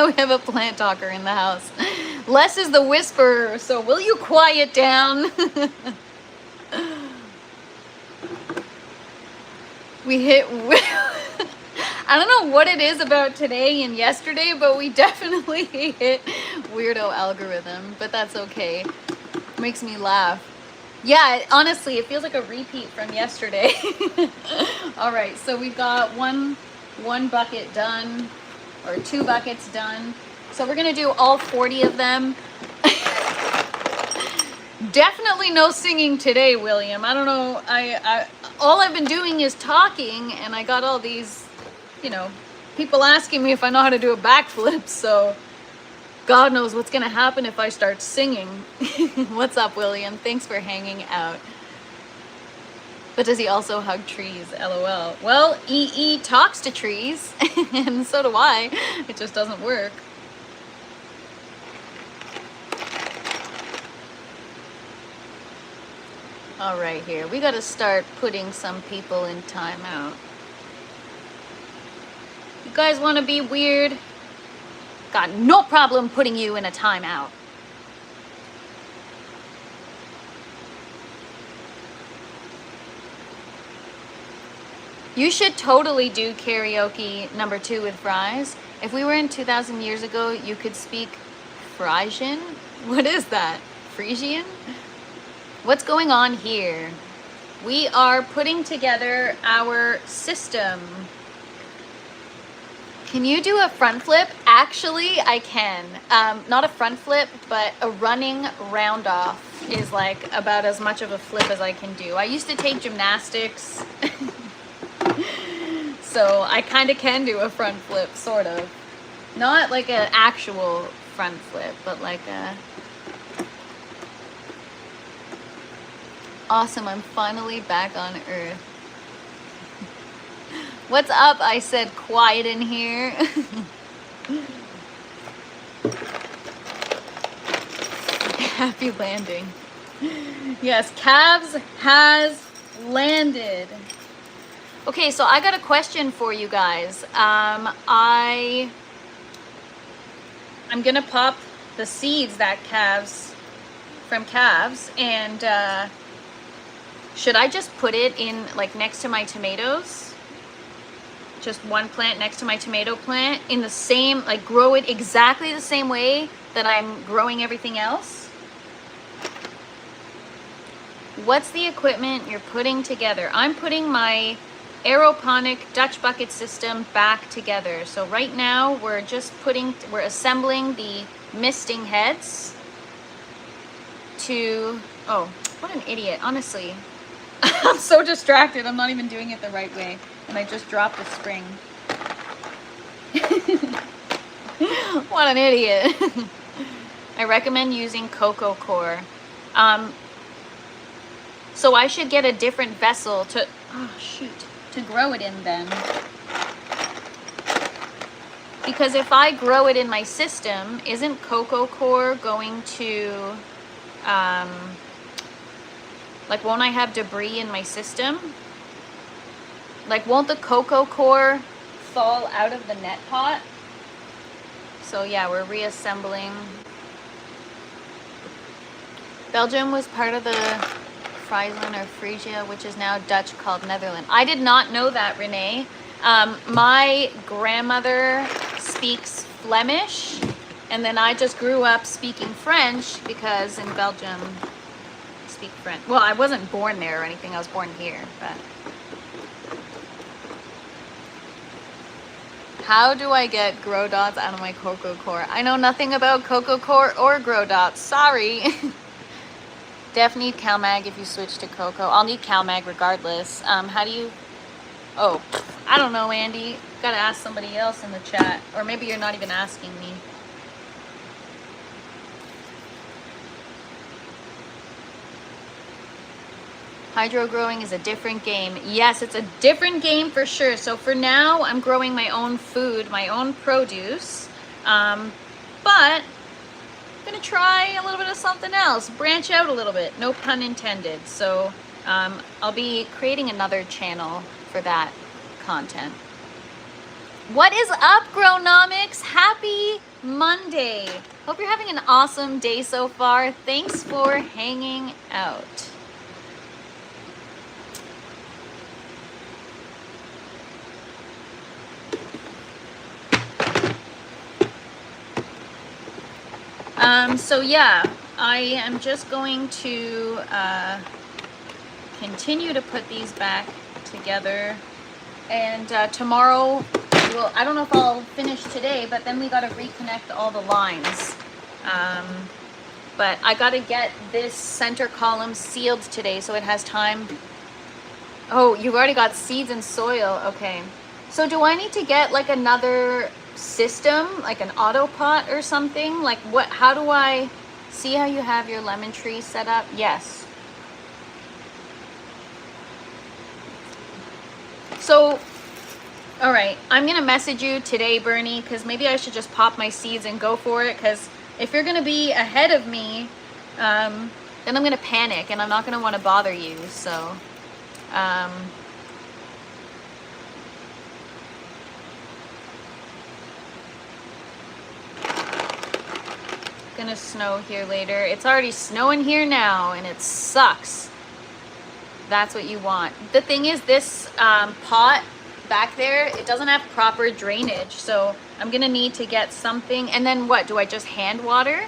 we have a plant talker in the house. Les is the whisperer, so will you quiet down? We hit... I don't know what it is about today and yesterday, but we definitely hit weirdo algorithm, but that's okay. Makes me laugh. Yeah, honestly, it feels like a repeat from yesterday. All right, so we've got one bucket done, or 2 buckets done. So we're gonna do all 40 of them. Definitely no singing today, William. I don't know, all I've been doing is talking, and I got all these, you know, people asking me if I know how to do a backflip, so God knows what's gonna happen if I start singing. What's up, William? Thanks for hanging out. But does he also hug trees? LOL. Well, EE talks to trees, and so do I. It just doesn't work. All right, here. We gotta start putting some people in timeout. You guys wanna be weird? Got no problem putting you in a timeout. You should totally do karaoke number 2 with fries. If we were in 2,000 years ago, you could speak Frisian? What is that? Frisian? What's going on here? We are putting together our system. Can you do a front flip? Actually, I can. Not a front flip, but a running round off is like about as much of a flip as I can do. I used to take gymnastics, so I kind of can do a front flip, sort of. Not like an actual front flip, but like a... Awesome, I'm finally back on Earth. What's up? I said quiet in here. Happy landing. Yes, Cavs has landed. Okay, so I got a question for you guys. I'm gonna pop the seeds that from calves, and should I just put it in like next to my tomatoes? Just one plant next to my tomato plant in the same, like grow it exactly the same way that I'm growing everything else? What's the equipment you're putting together? I'm putting my aeroponic Dutch bucket system back together. So right now we're assembling the misting heads to, oh, what an idiot, honestly. I'm so distracted, I'm not even doing it the right way. And I just dropped the spring. What an idiot. I recommend using cocoa core. So I should get a different vessel to, oh shoot, to grow it in then. Because if I grow it in my system, isn't cocoa core going to, like, won't I have debris in my system? Like, won't the cocoa core fall out of the net pot? So yeah, we're reassembling. Belgium was part of the Friesland or Frisia, which is now Dutch called Netherlands. I did not know that, Renee. My grandmother speaks Flemish, and then I just grew up speaking French because in Belgium, I speak French. Well, I wasn't born there or anything, I was born here, but. How do I get grow dots out of my cocoa core? I know nothing about cocoa core or grow dots, sorry. Def need CalMag if you switch to cocoa. I'll need CalMag regardless. How do you, oh, I don't know, Andy. Gotta ask somebody else in the chat. Or maybe you're not even asking me. Hydro growing is a different game. Yes, it's a different game for sure. So for now, I'm growing my own food, my own produce. But I'm gonna try a little bit of something else, branch out a little bit, no pun intended. So I'll be creating another channel for that content. What is up, Grownomics? Happy Monday. Hope you're having an awesome day so far. Thanks for hanging out. So yeah, I am just going to continue to put these back together, and tomorrow, I don't know if I'll finish today, but then we got to reconnect all the lines. But I got to get this center column sealed today so it has time. Oh, you've already got seeds and soil. Okay. So do I need to get like another system, like an auto pot or something? Like what, how do I see how you have your lemon tree set up? Yes. So, all right, I'm gonna message you today, Bernie, because maybe I should just pop my seeds and go for it, because if you're gonna be ahead of me, then I'm gonna panic and I'm not gonna want to bother you. So gonna snow here later. It's already snowing here now and it sucks. That's what you want. The thing is, this pot back there, it doesn't have proper drainage, so I'm gonna need to get something. And then what, do I just hand water?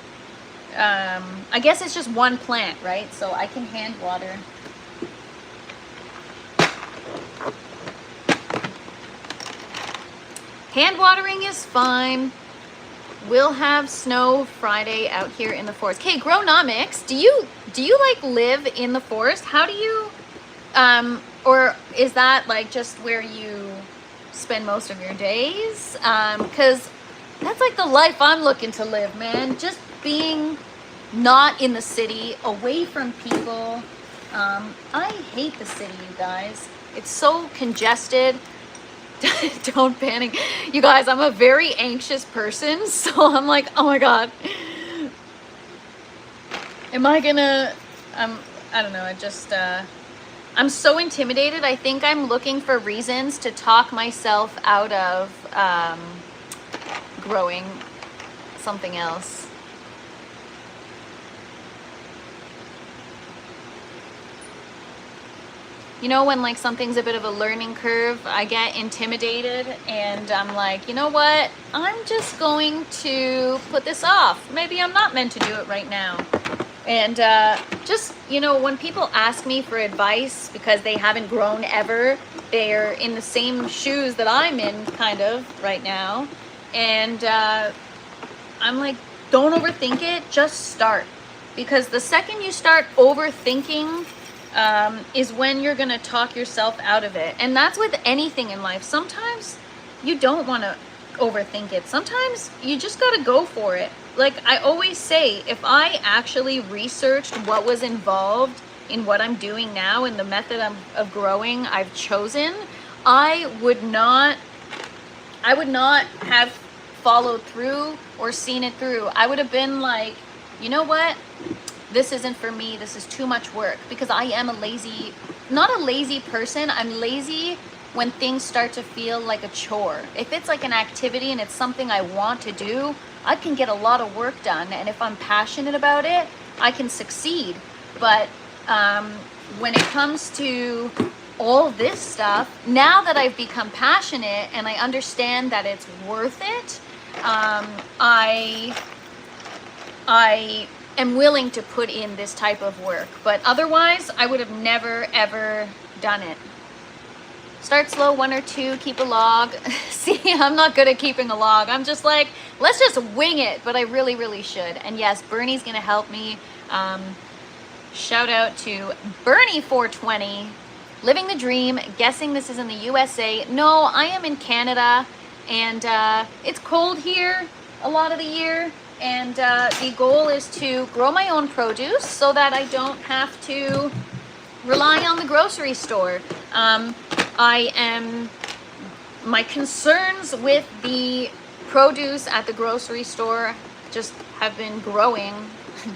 I guess it's just one plant, right? So I can hand water. Hand watering is fine. We'll have snow Friday out here in the forest. Okay, Grownomics, do you like live in the forest? How do you, or is that like just where you spend most of your days? Because that's like the life I'm looking to live, man. Just being not in the city, away from people. I hate the city, you guys. It's so congested. Don't panic. You guys, I'm a very anxious person, so I'm like, oh my God. Am I gonna, I don't know, I just, I'm so intimidated. I think I'm looking for reasons to talk myself out of growing something else. You know, when like something's a bit of a learning curve, I get intimidated and I'm like, you know what? I'm just going to put this off. Maybe I'm not meant to do it right now. And just, you know, when people ask me for advice because they haven't grown ever, they're in the same shoes that I'm in kind of right now. And I'm like, don't overthink it, just start. Because the second you start overthinking, is when you're gonna talk yourself out of it. And that's with anything in life. Sometimes you don't want to overthink it. Sometimes you just gotta go for it. Like I always say, if I actually researched what was involved in what I'm doing now and the method of growing I've chosen, I would not have followed through or seen it through. I would have been like, you know what? This isn't for me. This is too much work, because I am not a lazy person. I'm lazy when things start to feel like a chore. If it's like an activity and it's something I want to do, I can get a lot of work done. And if I'm passionate about it, I can succeed. But when it comes to all this stuff, now that I've become passionate and I understand that it's worth it, I am willing to put in this type of work. But otherwise, I would have never, ever done it. Start slow, 1 or 2, keep a log. See, I'm not good at keeping a log. I'm just like, let's just wing it, but I really, really should. And yes, Bernie's gonna help me. Shout out to Bernie420, living the dream, guessing this is in the USA. No, I am in Canada, and it's cold here a lot of the year. And the goal is to grow my own produce so that I don't have to rely on the grocery store. My concerns with the produce at the grocery store just have been growing,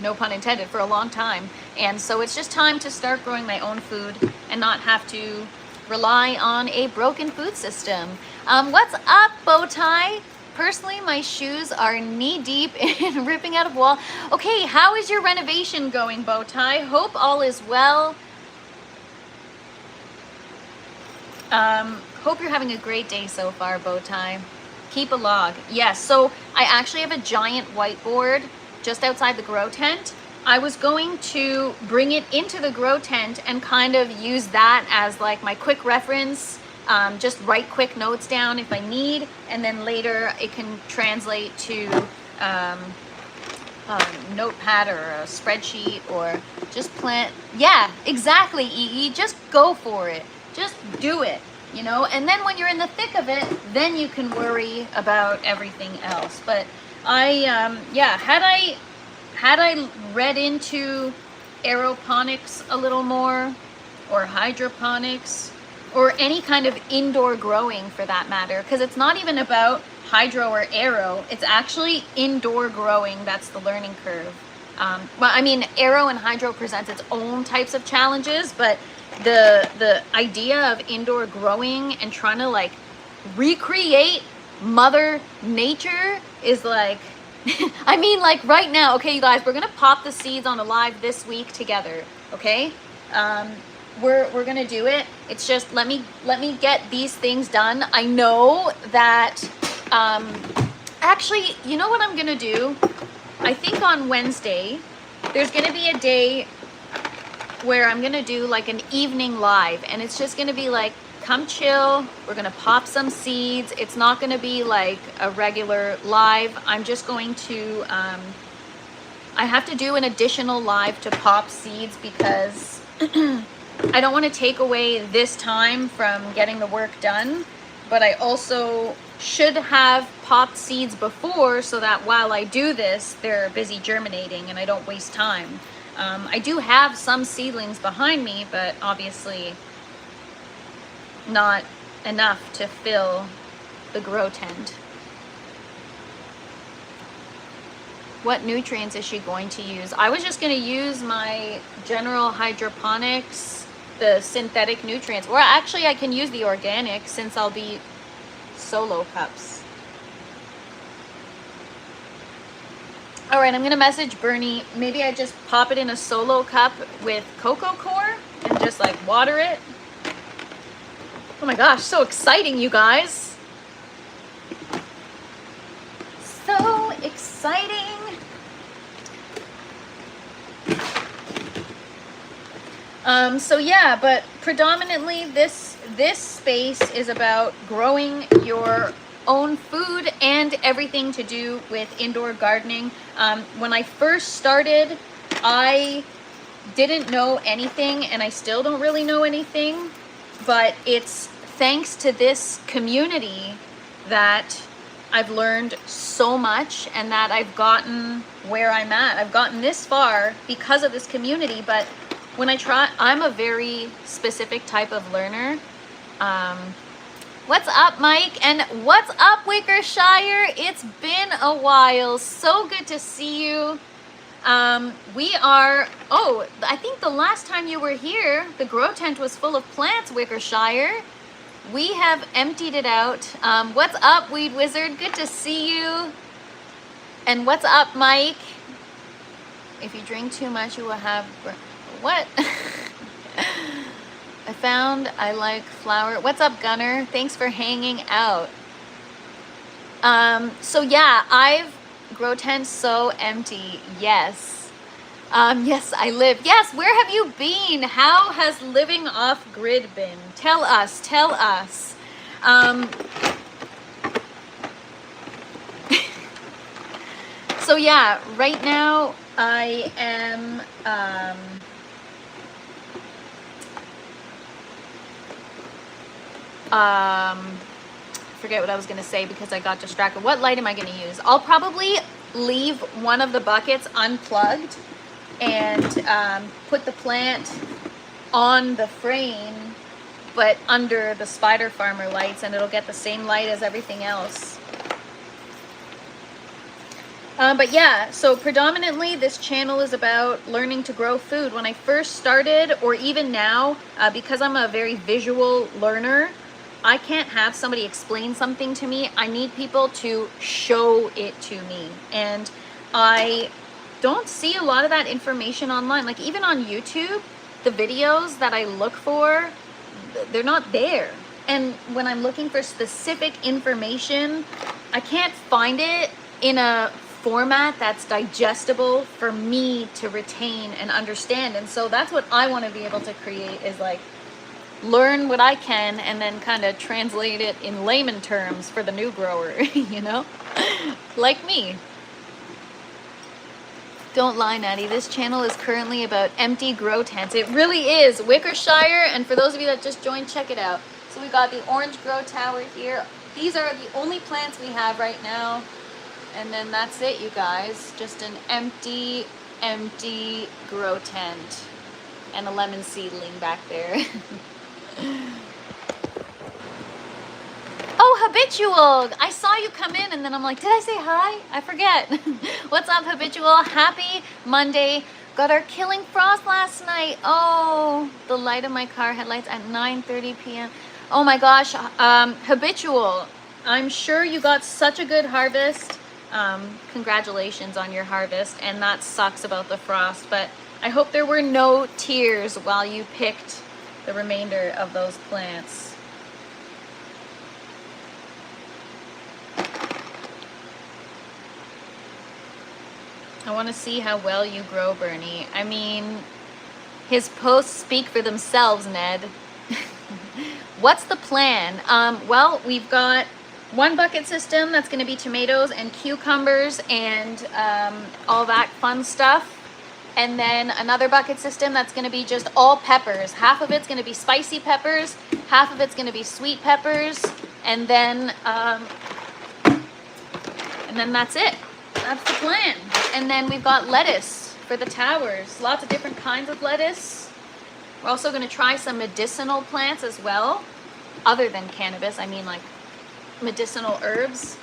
no pun intended, for a long time. And so it's just time to start growing my own food and not have to rely on a broken food system. What's up, Bowtie? Personally, my shoes are knee deep in ripping out of wall. Okay, how is your renovation going, Bowtie? Hope all is well. Hope you're having a great day so far, Bowtie. Keep a log. Yes, so I actually have a giant whiteboard just outside the grow tent. I was going to bring it into the grow tent and kind of use that as like my quick reference. Just write quick notes down if I need, and then later it can translate to a notepad or a spreadsheet, or just plant. Yeah, exactly, EE. Just go for it. Just do it, you know? And then when you're in the thick of it, then you can worry about everything else. But yeah, had I read into aeroponics a little more, or hydroponics, or any kind of indoor growing for that matter, because it's not even about hydro or aero, it's actually indoor growing that's the learning curve. Well, I mean, aero and hydro presents its own types of challenges, but the idea of indoor growing and trying to like recreate Mother Nature is like, I mean, like right now, okay, you guys, we're gonna pop the seeds on a live this week together, okay? We're gonna do it. It's just let me get these things done. I know that actually, you know what I'm gonna do? I think on Wednesday there's gonna be a day where I'm gonna do like an evening live, and it's just gonna be like, come chill, we're gonna pop some seeds. It's not gonna be like a regular live. I'm just going to I have to do an additional live to pop seeds because I don't want to take away this time from getting the work done, but I also should have popped seeds before so that while I do this, they're busy germinating and I don't waste time. I do have some seedlings behind me, but obviously not enough to fill the grow tent. What nutrients is she going to use? I was just going to use my general hydroponics, the synthetic nutrients, or actually I can use the organic since I'll be solo cups. All right, I'm gonna message Bernie. Maybe I just pop it in a solo cup with cocoa core and just like water it. Oh my gosh, so exciting, you guys. So exciting. So yeah, but predominantly this space is about growing your own food and everything to do with indoor gardening. When I first started, I didn't know anything, and I still don't really know anything, but it's thanks to this community that I've learned so much and that I've gotten where I'm at. I've gotten this far because of this community, but when I try, I'm a very specific type of learner. What's up, Mike? And what's up, Wickershire? It's been a while. So good to see you. We are, oh, I think the last time you were here, the grow tent was full of plants, Wickershire. We have emptied it out. What's up, Weed Wizard? Good to see you. And what's up, Mike? If you drink too much, you will have... What? I found I like flower. What's up, Gunner? Thanks for hanging out. So yeah, grow tent so empty. Yes. Yes, I live. Yes, where have you been? How has living off grid been? Tell us, tell us. So yeah, right now I am, forget what I was going to say because I got distracted. What light am I going to use? I'll probably leave one of the buckets unplugged and put the plant on the frame, but under the Spider Farmer lights, and it'll get the same light as everything else. But yeah, so predominantly this channel is about learning to grow food. When I first started, or even now, because I'm a very visual learner, I can't have somebody explain something to me. I need people to show it to me. And I don't see a lot of that information online. Like even on YouTube, the videos that I look for, they're not there. And when I'm looking for specific information, I can't find it in a format that's digestible for me to retain and understand. And so that's what I want to be able to create, is like learn what I can and then kind of translate it in layman terms for the new grower, you know, like me. Don't lie, Natty. This channel is currently about empty grow tents. It really is. Wickershire, and for those of you that just joined, check it out. So we got the orange grow tower here. These are the only plants we have right now. And then that's it, you guys. Just an empty grow tent. And a lemon seedling back there. Oh, Habitual! I saw you come in and then I'm like, did I say hi? I forget. What's up, Habitual? Happy Monday. Got our killing frost last night. Oh, the light of my car headlights at 9:30 p.m. Oh my gosh. Habitual, I'm sure you got such a good harvest. Congratulations on your harvest. And that sucks about the frost, but I hope there were no tears while you picked the remainder of those plants. I want to see how well you grow, Bernie. I mean, his posts speak for themselves, Ned. What's the plan? Well, we've got one bucket system that's going to be tomatoes and cucumbers and all that fun stuff. And then another bucket system that's going to be just all peppers. Half of it's going to be spicy peppers, half of it's going to be sweet peppers, and then that's it. That's the plan. And then we've got lettuce for the towers. Lots of different kinds of lettuce. We're also going to try some medicinal plants as well, other than cannabis. I mean, like medicinal herbs.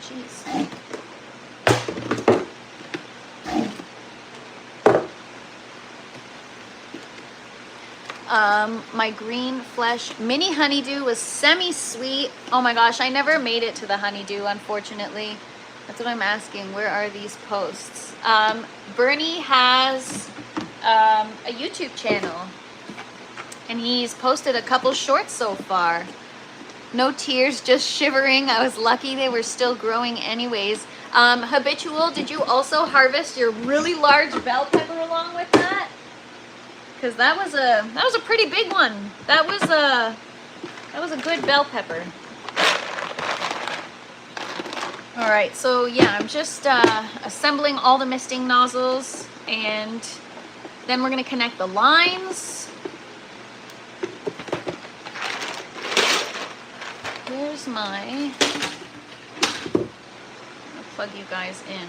Jeez. My green flesh mini honeydew was semi-sweet. Oh my gosh, I never made it to the honeydew, unfortunately. That's what I'm asking. Where are these posts? Bernie has a YouTube channel, and he's posted a couple shorts so far. No tears, just shivering. I was lucky they were still growing anyways. Habitual, did you also harvest your really large bell pepper along with that? Because that was a pretty big one. That was a good bell pepper. All right, so yeah, I'm just assembling all the misting nozzles, and then we're gonna connect the lines. Here's my, I'll plug you guys in.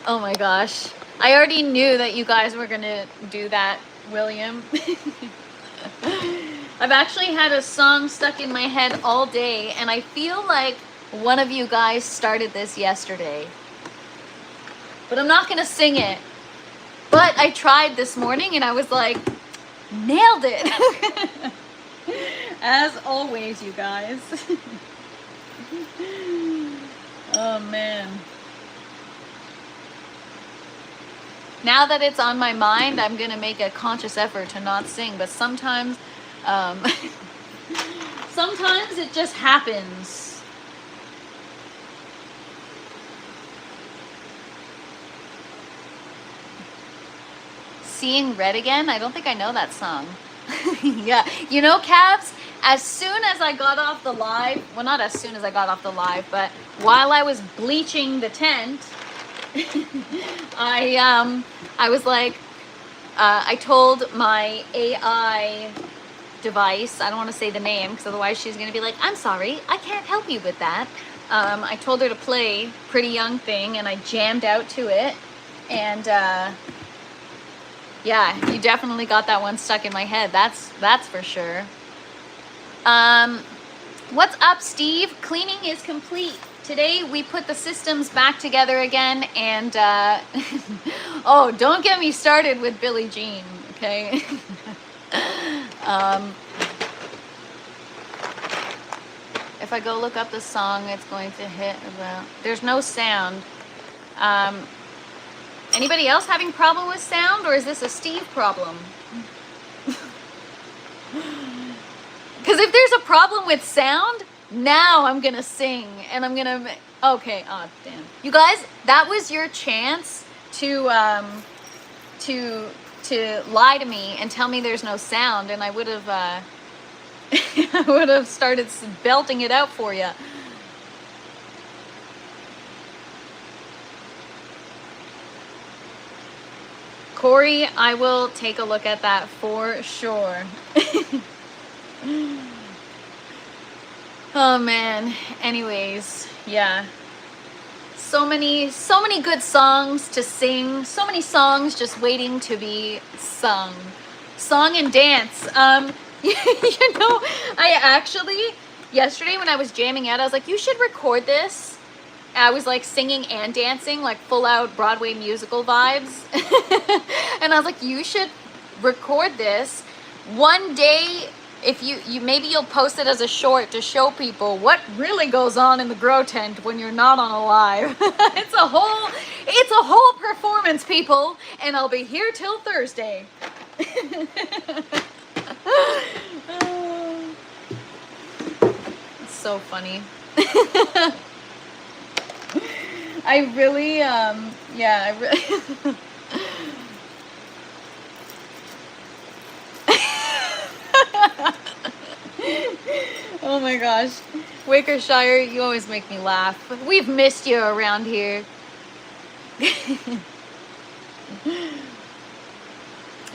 Oh my gosh, I already knew that you guys were gonna do that, William. I've actually had a song stuck in my head all day, and I feel like one of you guys started this yesterday. But I'm not gonna sing it. But I tried this morning and I was like, nailed it. As always, you guys. Oh man. Now that it's on my mind, I'm gonna make a conscious effort to not sing, but sometimes sometimes it just happens. Seeing Red Again? I don't think I know that song. Yeah, you know, Cabs, as soon as I got off the live, well, not as soon as I got off the live, but while I was bleaching the tent, I was like, I told my AI device, I don't want to say the name because otherwise she's going to be like, I'm sorry, I can't help you with that. I told her to play Pretty Young Thing, and I jammed out to it, and yeah, you definitely got that one stuck in my head. That's for sure. What's up, Steve? Cleaning is complete. Today we put the systems back together again, and oh, don't get me started with Billie Jean, okay? If I go look up the song, it's going to hit about... There's no sound. Anybody else having problem with sound, or is this a Steve problem? Because if there's a problem with sound, now I'm gonna sing, and I'm gonna... Okay, oh damn. You guys, that was your chance to lie to me and tell me there's no sound, and I would have I would have started belting it out for you. Corey, I will take a look at that for sure. Oh man. Anyways, yeah. So many good songs to sing. So many songs just waiting to be sung. Song and dance. You know, I actually, yesterday when I was jamming out, I was like, you should record this. I was like singing and dancing, like full out Broadway musical vibes. And I was like, you should record this one day. If you maybe you'll post it as a short to show people what really goes on in the grow tent when you're not on a live. It's a whole performance, people, and I'll be here till Thursday. It's so funny. I really yeah, I really oh my gosh. Wickershire, you always make me laugh. We've missed you around here.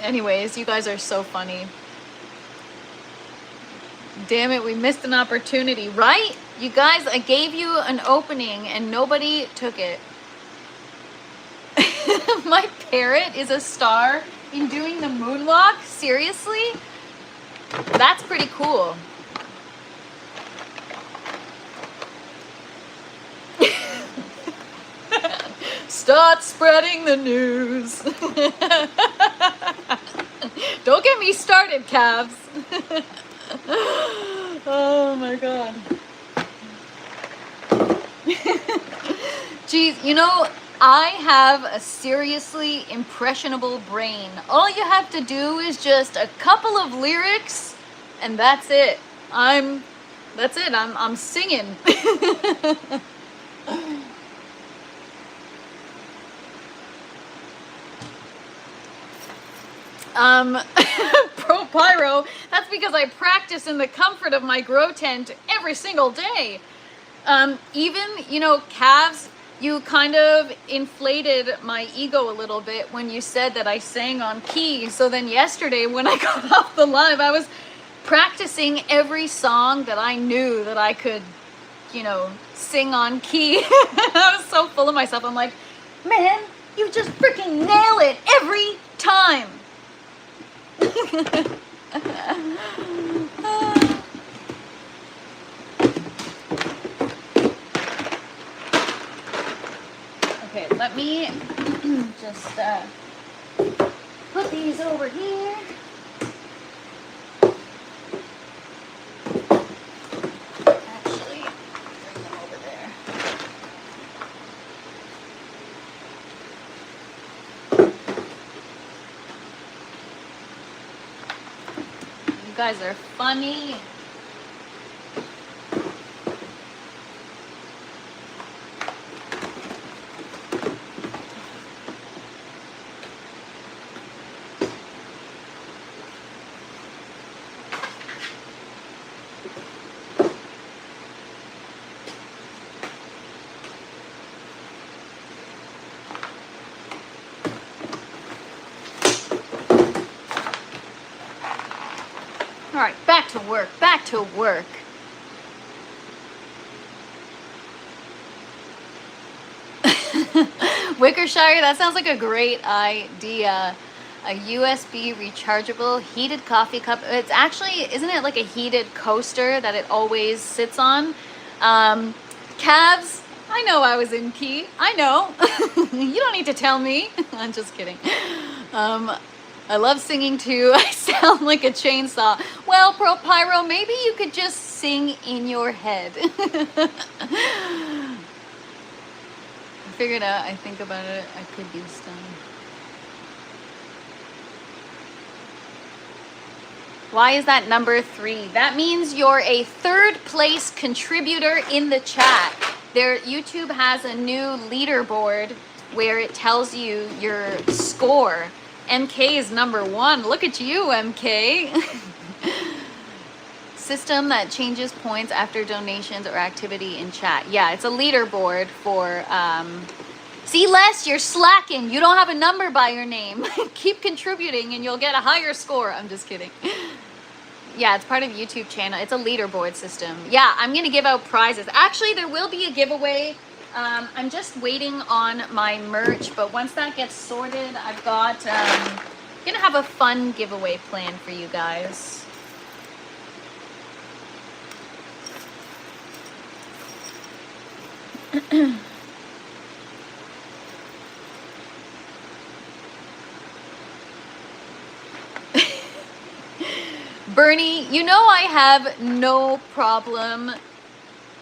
Anyways, you guys are so funny. Damn it, we missed an opportunity, right? You guys, I gave you an opening and nobody took it. My parrot is a star in doing the moonwalk? Seriously? That's pretty cool. Start spreading the news. Don't get me started, calves. Oh my god. Geez, you know, I have a seriously impressionable brain. All you have to do is just a couple of lyrics, and that's it. I'm singing. Pro Pyro, that's because I practice in the comfort of my grow tent every single day. Even, you know, calves, you kind of inflated my ego a little bit when you said that I sang on key. So then yesterday when I got off the live, I was practicing every song that I knew that I could, you know, sing on key. I was so full of myself. I'm like, man, you just freaking nail it every time. Okay, let me just put these over here. Actually, bring them over there. You guys are funny. All right, back to work, back to work. Wickershire, that sounds like a great idea. A USB rechargeable heated coffee cup. It's actually, isn't it like a heated coaster that it always sits on? Calves, I know I was in key. I know. You don't need to tell me. I'm just kidding. I love singing too. I sound like a chainsaw. Well, Pro Pyro, maybe you could just sing in your head. I figured out, I think about it, I could be stung. Why is that number 3? That means you're a 3rd place contributor in the chat. YouTube has a new leaderboard where it tells you your score. MK is number 1. Look at you, MK. System that changes points after donations or activity in chat. Yeah, it's a leaderboard for... See, Les, you're slacking. You don't have a number by your name. Keep contributing and you'll get a higher score. I'm just kidding. Yeah, it's part of YouTube channel. It's a leaderboard system. Yeah, I'm going to give out prizes. Actually, there will be a giveaway. I'm just waiting on my merch, but once that gets sorted, I've got... I'm going to have a fun giveaway plan for you guys. Bernie, you know I have no problem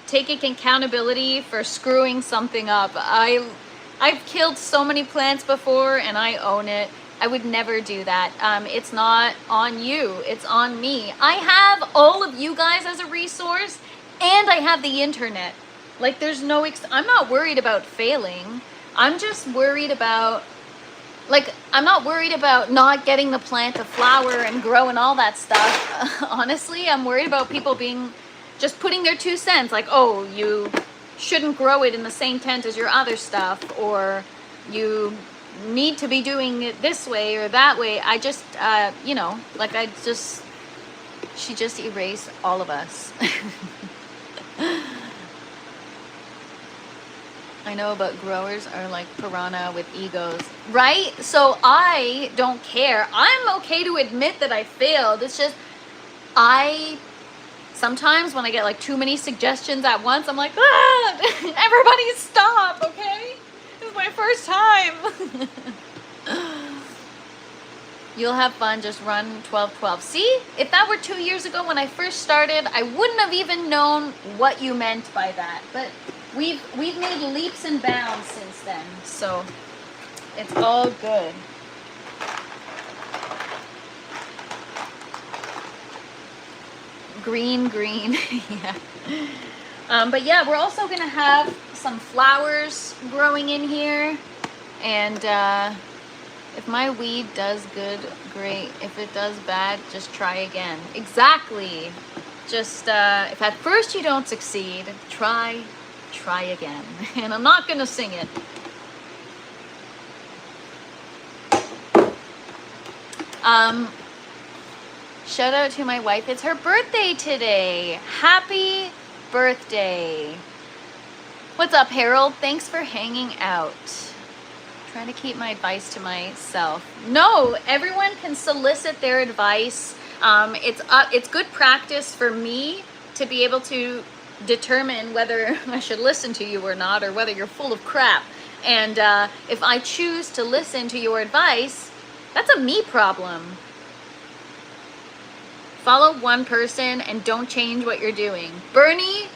taking accountability for screwing something up. I've killed so many plants before and I own it. I would never do that. It's not on you, it's on me. I have all of you guys as a resource and I have the internet. Like there's no, I'm not worried about failing. I'm just worried about, like, I'm not worried about not getting the plant to flower and grow and all that stuff. Honestly, I'm worried about people just putting their 2 cents. Like, oh, you shouldn't grow it in the same tent as your other stuff. Or you need to be doing it this way or that way. I just, you know, like she just erased all of us. I know, but growers are like piranha with egos, right? So I don't care. I'm okay to admit that I failed. It's just, sometimes when I get like too many suggestions at once, I'm like, everybody stop, okay? This is my first time. You'll have fun, just run 12-12. See, if that were 2 years ago when I first started, I wouldn't have even known what you meant by that. But we've made leaps and bounds since then, so it's all good. Green, yeah. But yeah, we're also gonna have some flowers growing in here, and if my weed does good, great. If it does bad, just try again. Exactly. Just if at first you don't succeed, try again. And I'm not gonna sing it. Shout out to my wife. It's her birthday today. Happy birthday. What's up, Harold? Thanks for hanging out. Trying to keep my advice to myself. No, everyone can solicit their advice. It's good practice for me to be able to determine whether I should listen to you or not, or whether you're full of crap. And if I choose to listen to your advice, that's a me problem. Follow one person and don't change what you're doing. Bernie,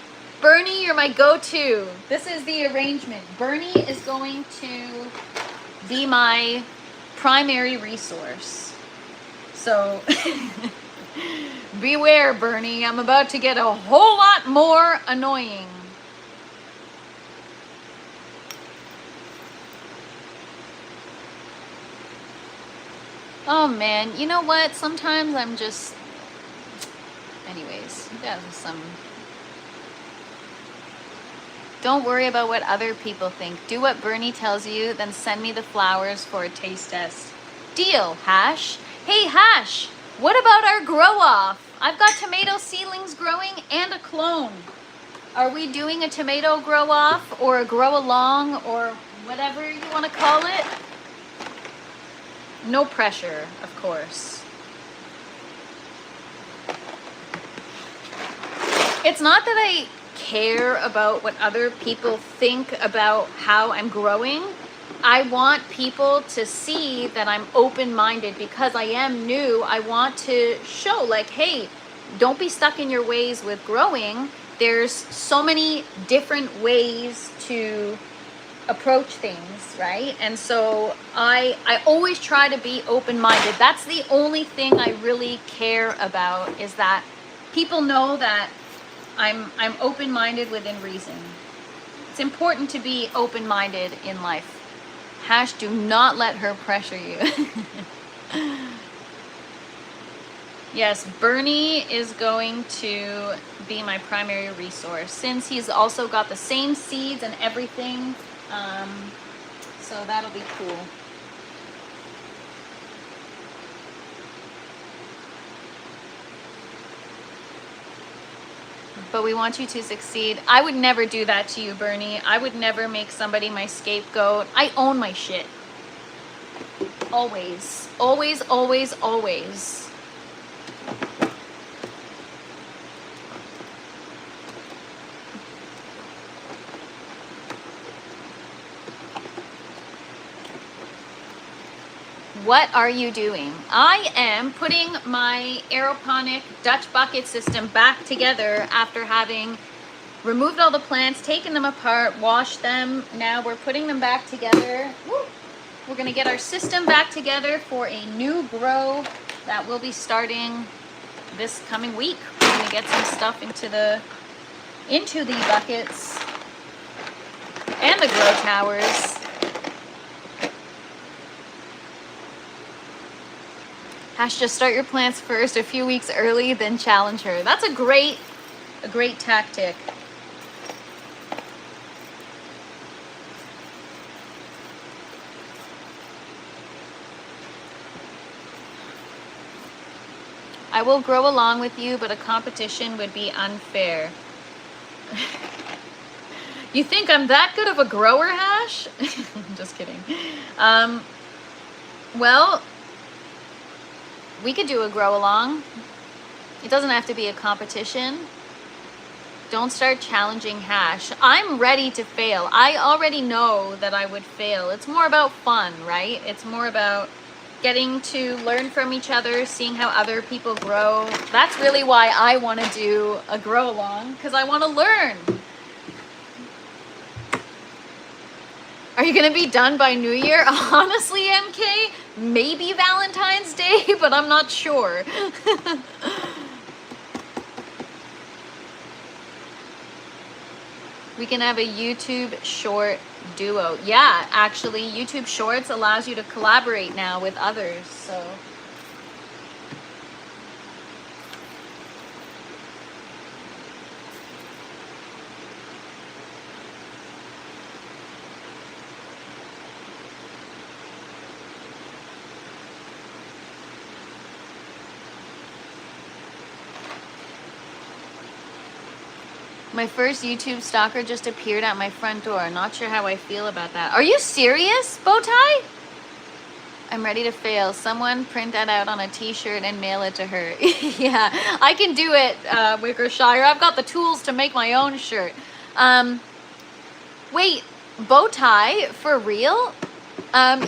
you're my go-to. This is the arrangement. Bernie is going to be my primary resource. So beware, Bernie. I'm about to get a whole lot more annoying. Oh man, you know what? Sometimes I'm just... Anyways, you guys have some... Don't worry about what other people think. Do what Bernie tells you, then send me the flowers for a taste test. Deal, Hash. Hey, Hash, what about our grow-off? I've got tomato seedlings growing and a clone. Are we doing a tomato grow-off or a grow-along or whatever you want to call it? No pressure, of course. It's not that I care about what other people think about how I'm growing. I want people to see that I'm open-minded because I am new. I want to show like, hey, don't be stuck in your ways with growing. There's so many different ways to approach things, right? And so I always try to be open-minded. That's the only thing I really care about, is that people know that I'm open-minded within reason. It's important to be open-minded in life. Hash, do not let her pressure you. Yes, Bernie is going to be my primary resource since he's also got the same seeds and everything. So that'll be cool. But we want you to succeed. I would never do that to you, Bernie. I would never make somebody my scapegoat. I own my shit. Always. Always, always, always. What are you doing? I am putting my aeroponic Dutch bucket system back together after having removed all the plants, taken them apart, washed them. Now we're putting them back together. Woo! We're gonna get our system back together for a new grow that will be starting this coming week. We're gonna get some stuff into the buckets and the grow towers. Hash, just start your plants first a few weeks early, then challenge her. That's a great tactic. I will grow along with you, but a competition would be unfair. You think I'm that good of a grower, Hash? Just kidding. Well, we could do a grow along. It doesn't have to be a competition. Don't start challenging Hash. I'm ready to fail. I already know that I would fail. It's more about fun, right? It's more about getting to learn from each other, seeing how other people grow. That's really why I want to do a grow along, because I want to learn. Are you going to be done by New Year? Honestly, MK, maybe Valentine's Day, but I'm not sure. We can have a YouTube short duo. Yeah, actually, YouTube Shorts allows you to collaborate now with others, so. My first YouTube stalker just appeared at my front door. Not sure how I feel about that. Are you serious, Bowtie? I'm ready to fail. Someone print that out on a t-shirt and mail it to her. Yeah, I can do it, Wickershire. I've got the tools to make my own shirt. Wait, Bowtie, for real?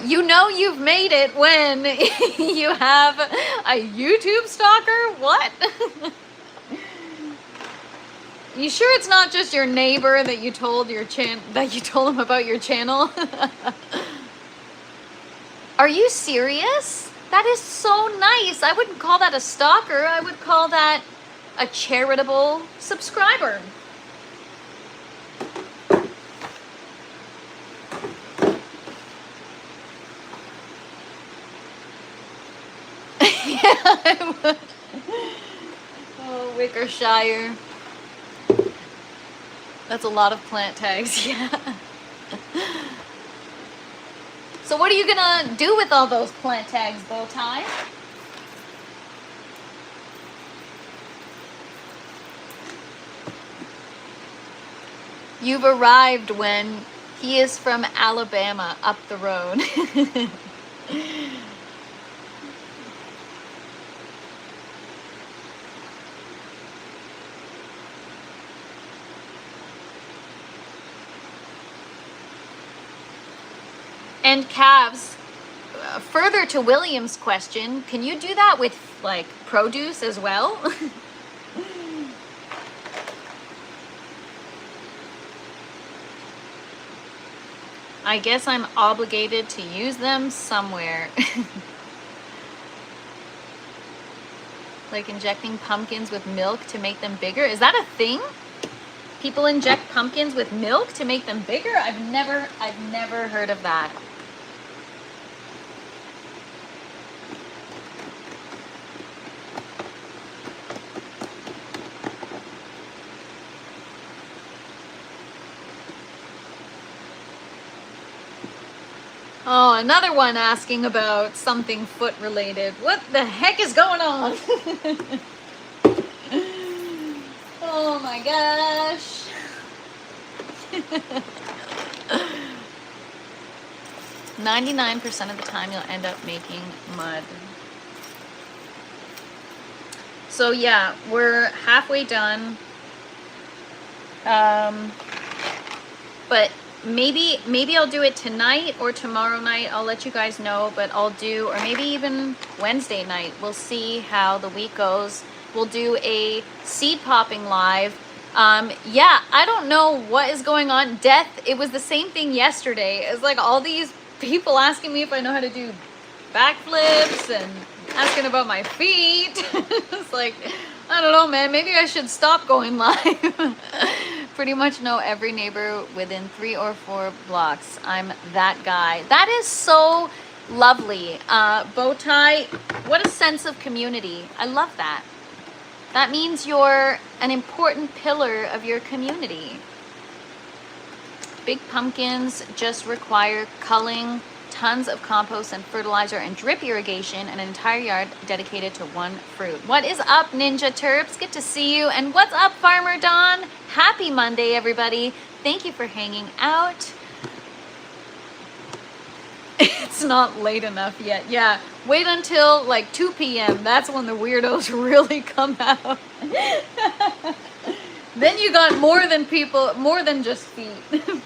You know you've made it when you have a YouTube stalker? What? You sure it's not just your neighbor that you told him about your channel? Are you serious? That is so nice. I wouldn't call that a stalker. I would call that a charitable subscriber. Yeah, I would. Oh, Wickershire. That's a lot of plant tags, yeah. So what are you gonna do with all those plant tags, Bowtie? You've arrived when he is from Alabama, up the road. And calves, further to William's question, can you do that with like produce as well? I guess I'm obligated to use them somewhere. Like injecting pumpkins with milk to make them bigger. Is that a thing? People inject pumpkins with milk to make them bigger? I've never heard of that. Oh, another one asking about something foot related. What the heck is going on? Oh my gosh. 99% of the time you'll end up making mud. So yeah, we're halfway done. But maybe I'll do it tonight or tomorrow night. I'll let you guys know, but I'll do, or maybe even Wednesday night. We'll see how the week goes. We'll do a seed popping live. Yeah, I don't know what is going on. Death, it was the same thing yesterday. It's like all these people asking me if I know how to do backflips and asking about my feet. It's like, I don't know, man. Maybe I should stop going live. Pretty much know every neighbor within 3 or 4 blocks. I'm that guy. That is so lovely. Bowtie, what a sense of community. I love that. That means you're an important pillar of your community. Big pumpkins just require culling, tons of compost and fertilizer and drip irrigation, and an entire yard dedicated to one fruit. What is up, Ninja Terps? Good to see you. And what's up, Farmer Don? Happy Monday, everybody. Thank you for hanging out. It's not late enough yet. Yeah, wait until like 2 p.m. That's when the weirdos really come out. Then you got more than just feet.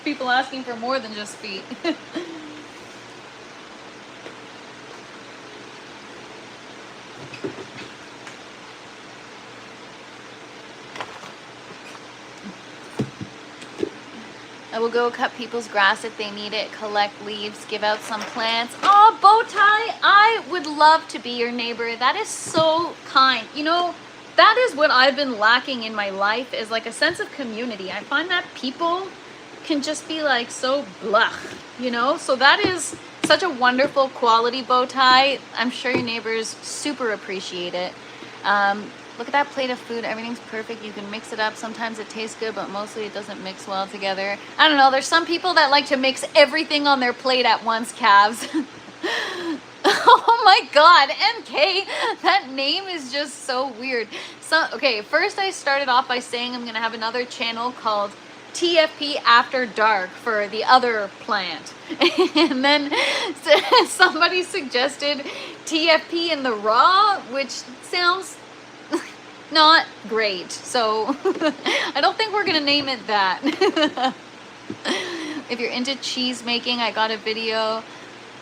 People asking for more than just feet. I will go cut people's grass if they need it, collect leaves, give out some plants. Oh, Bowtie, I would love to be your neighbor. That is so kind. You know, that is what I've been lacking in my life, is like a sense of community. I find that people can just be like so blah, you know? So that is such a wonderful quality, Bowtie. I'm sure your neighbors super appreciate it. Look at that plate of food. Everything's perfect. You can mix it up. Sometimes it tastes good, but mostly it doesn't mix well together. I don't know. There's some people that like to mix everything on their plate at once, calves. Oh my God, MK, that name is just so weird. So, okay, first I started off by saying I'm going to have another channel called TFP After Dark for the other plant. And then somebody suggested TFP in the raw, which sounds not great. So I don't think we're gonna name it that. If you're into cheese making, I got a video.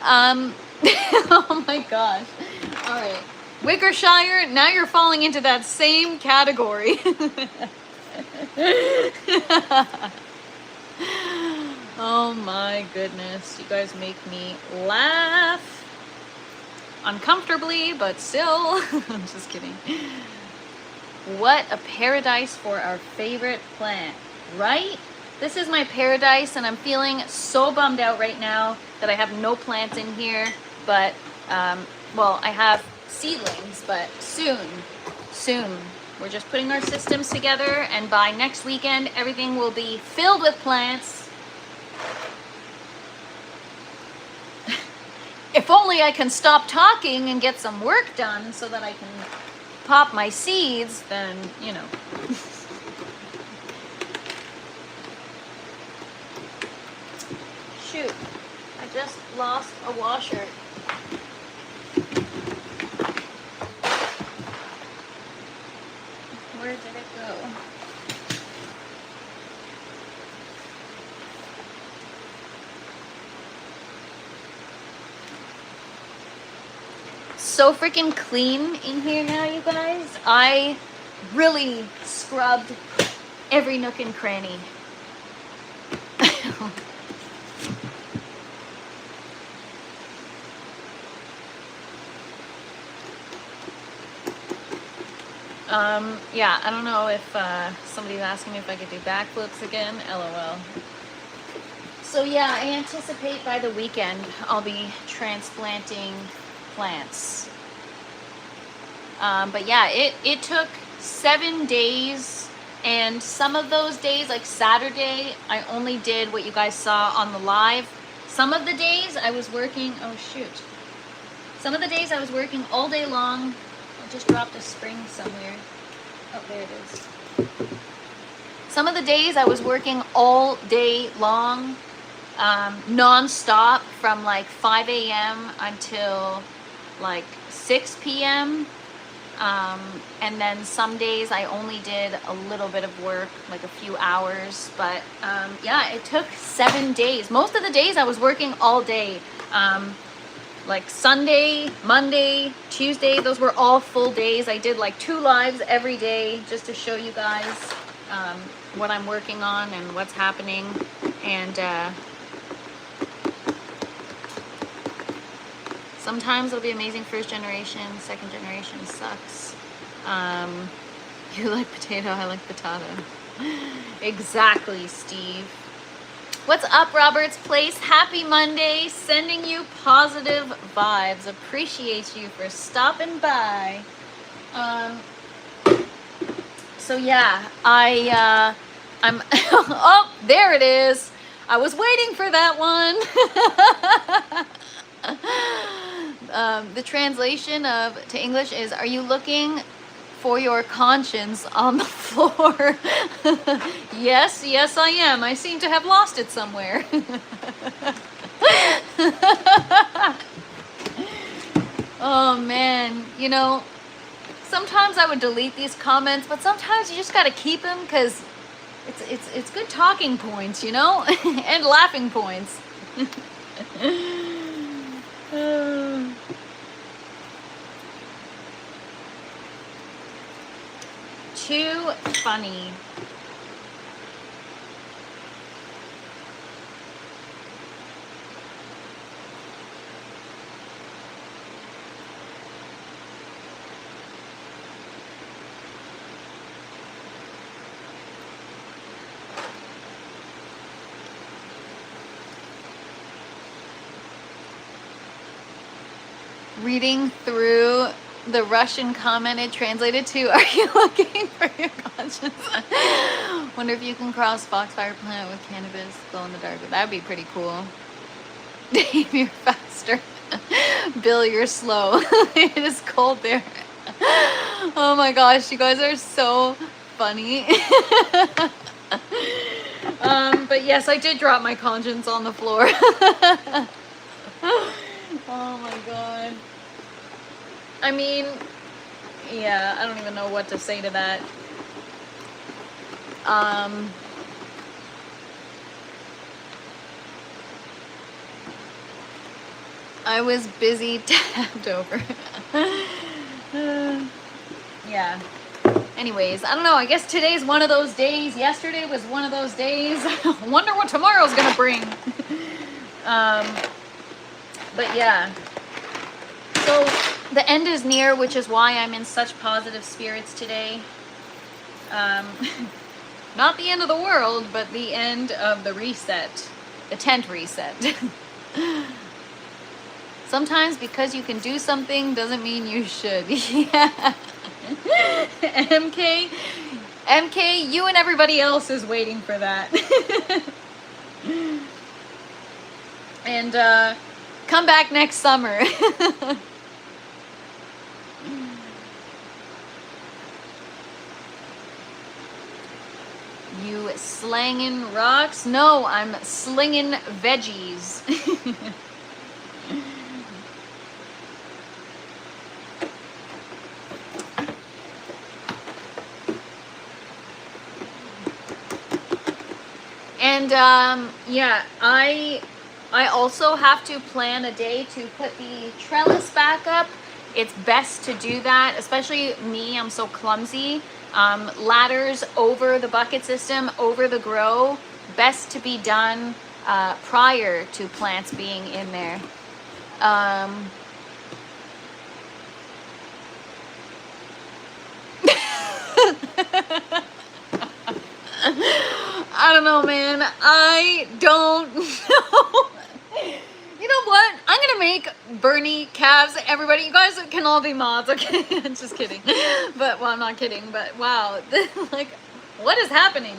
Oh my gosh. All right, Wickershire, now you're falling into that same category. Oh my goodness, you guys make me laugh uncomfortably, but still. I'm just kidding. What a paradise for our favorite plant, right? This is my paradise, and I'm feeling so bummed out right now that I have no plants in here. But, well, I have seedlings, but soon. We're just putting our systems together, and by next weekend, everything will be filled with plants. If only I can stop talking and get some work done so that I can pop my seeds, then, you know. Shoot, I just lost a washer. Where did it go? so freaking clean in here now, you guys. I really scrubbed every nook and cranny. Yeah, I don't know if somebody's asking me if I could do backflips again. LOL. So yeah, I anticipate by the weekend I'll be transplanting plants. But yeah, it took 7 days, and some of those days, like Saturday, I only did what you guys saw on the live. Some of the days I was working, oh shoot. Some of the days I was working all day long. I just dropped a spring somewhere. Oh, there it is. Some of the days I was working all day long, non-stop from like 5 a.m. until like 6 p.m. And then some days I only did a little bit of work, like a few hours. But yeah, it took 7 days. Most of the days I was working all day. Like Sunday, Monday, Tuesday, those were all full days. I did like 2 lives every day just to show you guys what I'm working on and what's happening. And sometimes it'll be amazing first generation, second generation sucks. You like potato, I like potato. Exactly, Steve. What's up, Robert's Place? Happy Monday. Sending you positive vibes. Appreciate you for stopping by. So yeah, I'm oh, there it is. I was waiting for that one. The translation to English is, are you looking for your conscience on the floor? Yes, I am. I seem to have lost it somewhere. Oh man, you know, sometimes I would delete these comments, but sometimes you just gotta keep them because it's good talking points, you know, and laughing points. Too funny. Reading through the Russian comment it translated to, are you looking for your conscience? Wonder if you can cross foxfire plant with cannabis, glow in the dark. That'd be pretty cool. Dave, you're faster. Bill, you're slow. It is cold there. Oh my gosh, you guys are so funny. But yes, I did drop my conscience on the floor. Oh my god. I mean, yeah, I don't even know what to say to that. I was busy tabbed over. Yeah. Anyways, I don't know. I guess today's one of those days. Yesterday was one of those days. Wonder what tomorrow's gonna bring. But yeah. So the end is near, which is why I'm in such positive spirits today. Not the end of the world, but the end of the reset. The tent reset. Sometimes because you can do something doesn't mean you should. Yeah. MK, you and everybody else is waiting for that. And come back next summer. You slanging rocks? No, I'm slinging veggies. And yeah, I also have to plan a day to put the trellis back up it's best to do that, especially me, I'm so clumsy. Ladders over the bucket system, over the grow, best to be done prior to plants being in there. I don't know, man. I don't know. You know what? I'm gonna make Bernie calves. Everybody, you guys can all be mods, okay? Just kidding. But, well, I'm not kidding, but wow. Like, what is happening?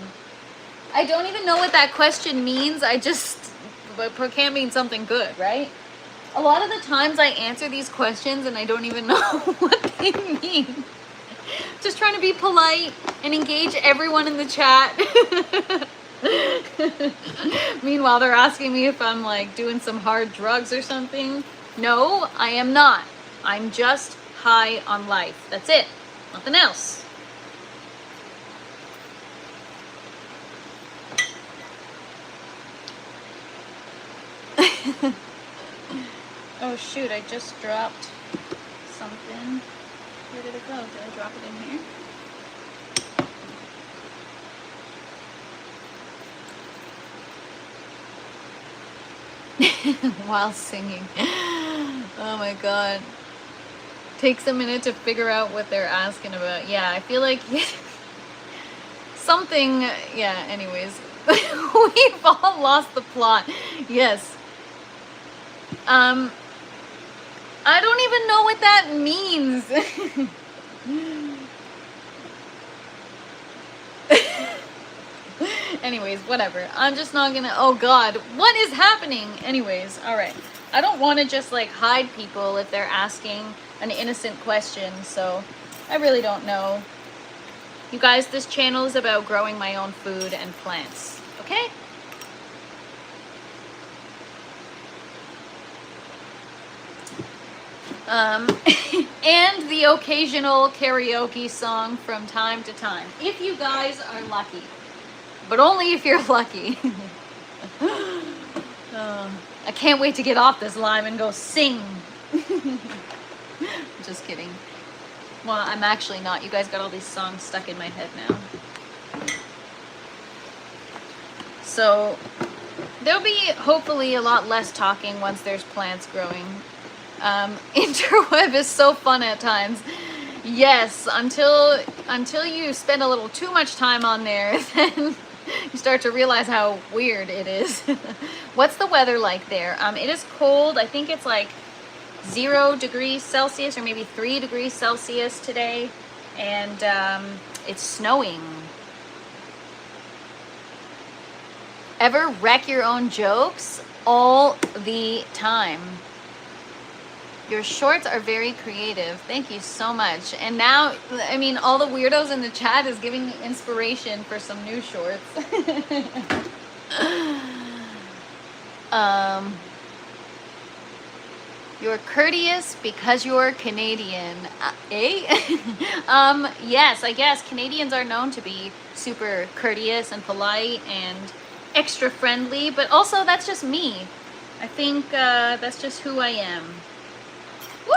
I don't even know what that question means. But it can't mean something good, right? A lot of the times I answer these questions and I don't even know what they mean. Just trying to be polite and engage everyone in the chat. Meanwhile, they're asking me if I'm like doing some hard drugs or something. No, I am not. I'm just high on life. That's it. Nothing else. Oh shoot, I just dropped something. Where did it go? Did I drop it in here? While singing. Oh my god. Takes a minute to figure out what they're asking about. Yeah, I feel like something, yeah, anyways. We've all lost the plot. Yes. I don't even know what that means. Anyways, whatever. I'm just not gonna, oh god, what is happening? Anyways, alright. I don't want to just like hide people if they're asking an innocent question, so I really don't know. You guys, this channel is about growing my own food and plants, okay? And the occasional karaoke song from time to time, if you guys are lucky. But only if you're lucky. I can't wait to get off this live and go sing. Just kidding. Well, I'm actually not. You guys got all these songs stuck in my head now. So there'll be hopefully a lot less talking once there's plants growing. Interweb is so fun at times. Yes, until you spend a little too much time on there, then you start to realize how weird it is. What's the weather like there? It is cold. I think it's like 0 degrees Celsius or maybe 3 degrees Celsius today, and it's snowing. Ever wreck your own jokes? All the time. Your shorts are very creative. Thank you so much. And now, I mean, all the weirdos in the chat is giving me inspiration for some new shorts. You're courteous because you're Canadian. Eh? Yes, I guess Canadians are known to be super courteous and polite and extra friendly, but also that's just me. I think that's just who I am. Woo!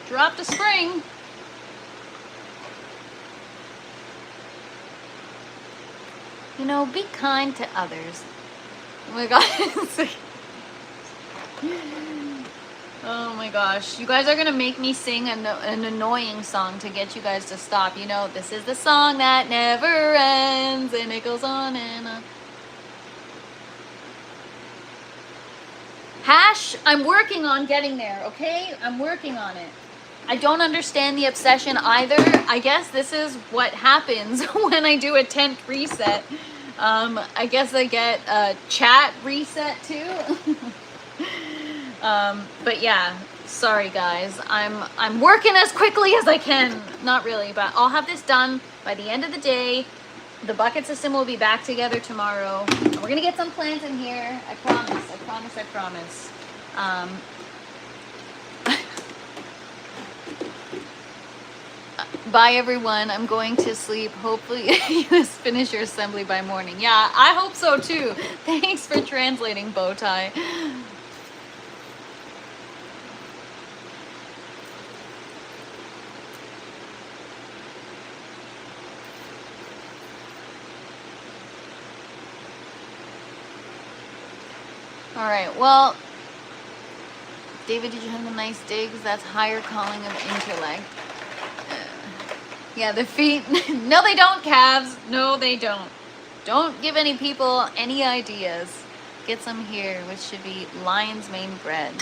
Dropped a spring. You know, be kind to others. Oh my god. Oh my gosh. You guys are gonna make me sing an annoying song to get you guys to stop. You know, this is the song that never ends and it goes on and on. Hash, I'm working on getting there, okay? I'm working on it. I don't understand the obsession either. I guess this is what happens when I do a tent reset. I guess I get a chat reset too. But yeah, sorry guys. I'm working as quickly as I can. Not really, but I'll have this done by the end of the day. The bucket system will be back together tomorrow. And we're gonna get some plants in here. I promise. I promise. I promise. Bye everyone. I'm going to sleep. Hopefully you finish your assembly by morning. Yeah, I hope so too. Thanks for translating, Bowtie. All right, well, David, did you have a nice day? Because that's higher calling of interleg. Yeah, the feet. No, they don't, calves. No, they don't. Don't give any people any ideas. Get some here, which should be lion's mane bread.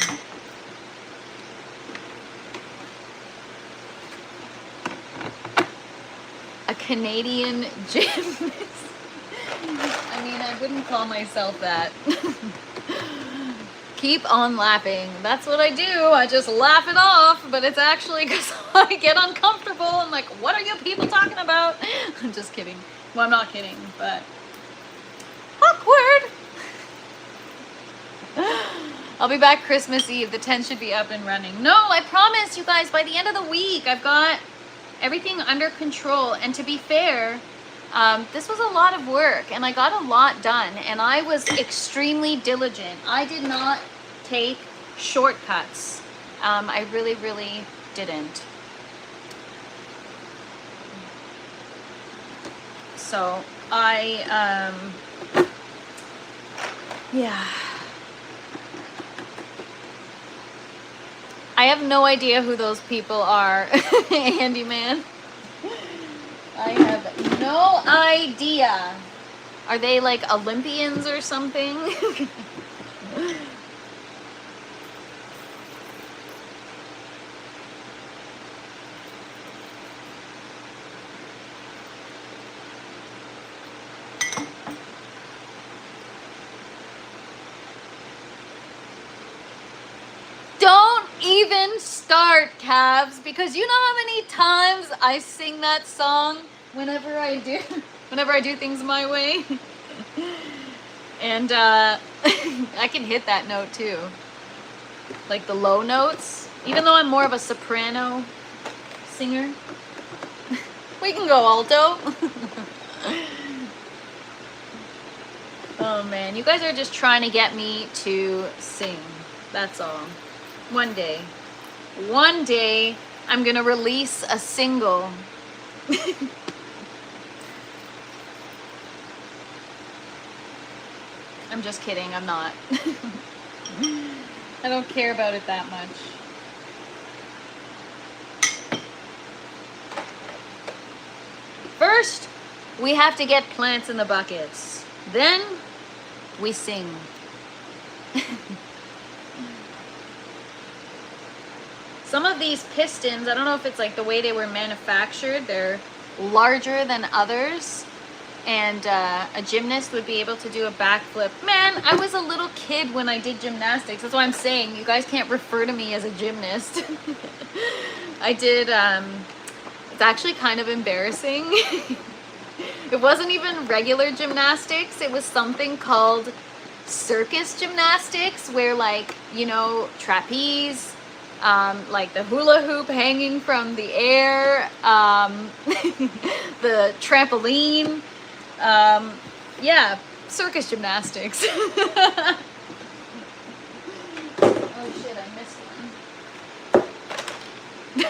A Canadian gymnast. I mean, I wouldn't call myself that. Keep on laughing. That's what I do. I just laugh it off, but it's actually because I get uncomfortable. I'm like, what are you people talking about? I'm just kidding. Well, I'm not kidding, but awkward. I'll be back Christmas Eve. The tent should be up and running. No, I promise you guys, by the end of the week, I've got everything under control. And to be fair, this was a lot of work and I got a lot done and I was extremely diligent. I did not take shortcuts. I really, really didn't. So yeah. I have no idea who those people are, handyman. I have no idea. Are they like Olympians or something? Don't even start, calves, because you know how many times I sing that song whenever I do things my way. And I can hit that note too. Like the low notes. Even though I'm more of a soprano singer. We can go alto. Oh man, you guys are just trying to get me to sing. That's all. One day, I'm gonna release a single. I'm just kidding, I'm not. I don't care about it that much. First, we have to get plants in the buckets. Then, we sing. Some of these pistons, I don't know if it's like the way they were manufactured, they're larger than others. And a gymnast would be able to do a backflip. Man, I was a little kid when I did gymnastics. That's why I'm saying you guys can't refer to me as a gymnast. I did, it's actually kind of embarrassing. It wasn't even regular gymnastics. It was something called circus gymnastics where like, you know, trapeze, like the hula hoop hanging from the air, the trampoline, yeah, circus gymnastics. Oh shit, I missed one.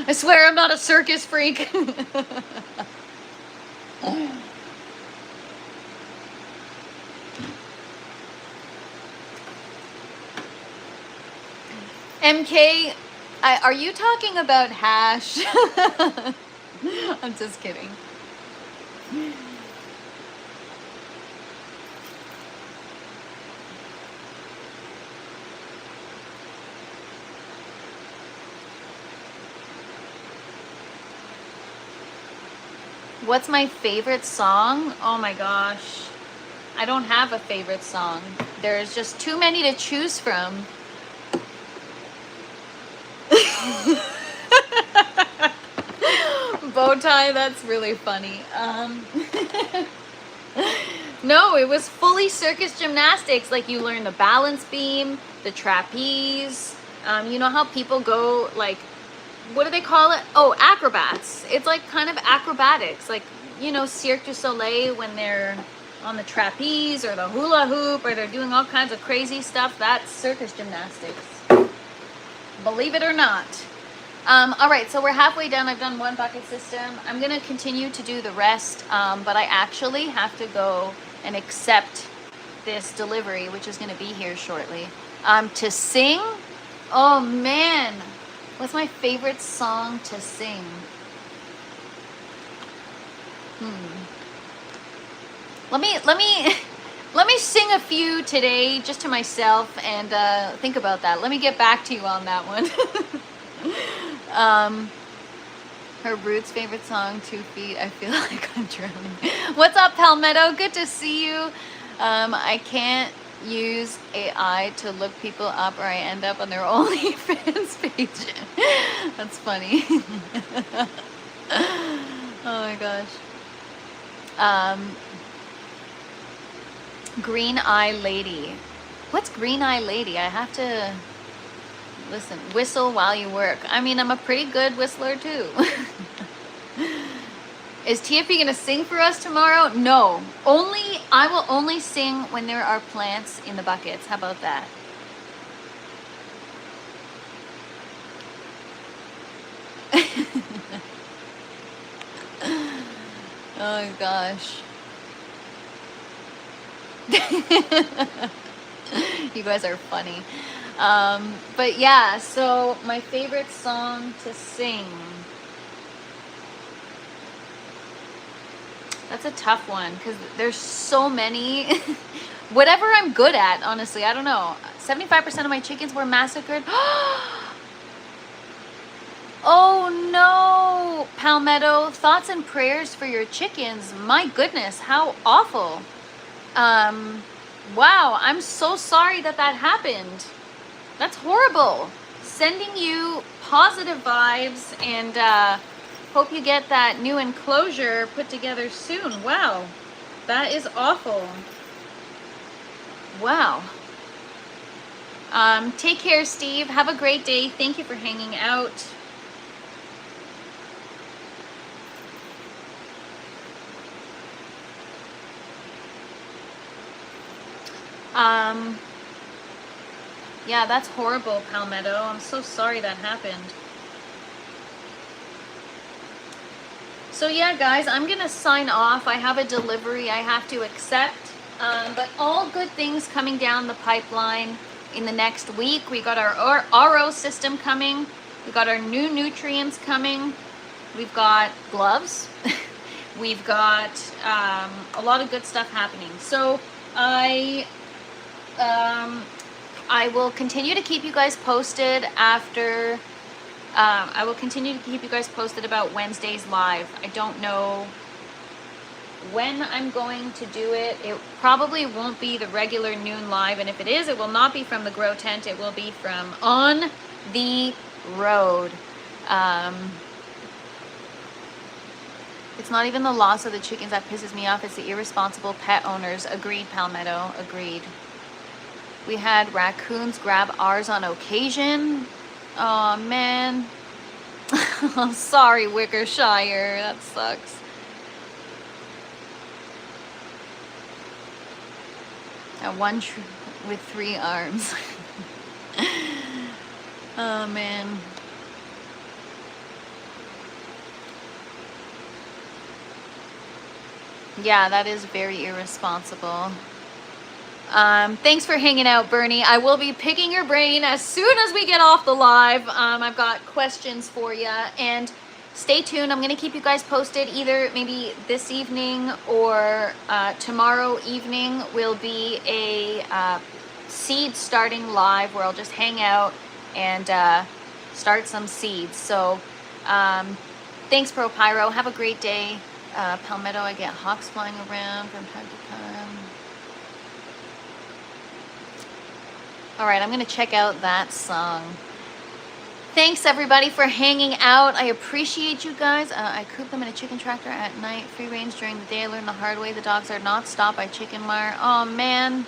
I swear I'm not a circus freak. MK, are you talking about hash? I'm just kidding. What's my favorite song? Oh my gosh. I don't have a favorite song. There's just too many to choose from. Bow tie, that's really funny. No, it was fully circus gymnastics. Like you learn the balance beam, the trapeze. You know how people go like, what do they call it? Oh, acrobats. It's like kind of acrobatics. Like, you know, Cirque du Soleil when they're on the trapeze or the hula hoop or they're doing all kinds of crazy stuff. That's circus gymnastics. Believe it or not. All right, so we're halfway done. I've done one bucket system. I'm going to continue to do the rest, but I actually have to go and accept this delivery, which is going to be here shortly. To sing, oh man, what's my favorite song to sing? Let me sing a few today just to myself and think about that. Let me get back to you on that one. Her Roots favorite song, 2 Feet. I feel like I'm drowning. What's up, Palmetto? Good to see you. I can't use AI to look people up or I end up on their OnlyFans page. That's funny. Oh my gosh. Green Eye Lady. What's Green Eye Lady? I have to listen. Whistle while you work. I mean, I'm a pretty good whistler too. Is TFP gonna sing for us tomorrow? No. I will only sing when there are plants in the buckets. How about that? Oh gosh. You guys are funny. But yeah, so my favorite song to sing. That's a tough one because there's so many. Whatever I'm good at, honestly, I don't know. 75% of my chickens were massacred. Oh no, Palmetto. Thoughts and prayers for your chickens. My goodness, how awful. Wow, I'm so sorry that happened. That's horrible. Sending you positive vibes and hope you get that new enclosure put together soon. Wow, that is awful. Wow. Take care, Steve. Have a great day. Thank you for hanging out. Yeah, that's horrible, Palmetto. I'm so sorry that happened. So yeah, guys, I'm gonna sign off. I have a delivery I have to accept, but all good things coming down the pipeline in the next week. We got our RO system coming. We got our new nutrients coming. We've got gloves. We've got a lot of good stuff happening. So I will continue to keep you guys posted after. I will continue to keep you guys posted about Wednesday's live. I don't know when I'm going to do it. It probably won't be the regular noon live, and if it is, it will not be from the grow tent. It will be from on the road. It's not even the loss of the chickens that pisses me off. It's the irresponsible pet owners. Agreed, Palmetto. Agreed. We had raccoons grab ours on occasion. Oh man. I'm sorry, Wickershire. That sucks. One with 3 arms. Oh man. Yeah, that is very irresponsible. Thanks for hanging out, Bernie. I will be picking your brain as soon as we get off the live. I've got questions for you, and stay tuned. I'm going to keep you guys posted. Either maybe this evening or tomorrow evening will be a seed starting live where I'll just hang out and start some seeds. So thanks, Pro Pyro. Have a great day. Palmetto, I get hawks flying around from time to time. All right, I'm going to check out that song. Thanks, everybody, for hanging out. I appreciate you guys. I coop them in a chicken tractor at night. Free range during the day. I learned the hard way. The dogs are not stopped by chicken wire. Oh, man.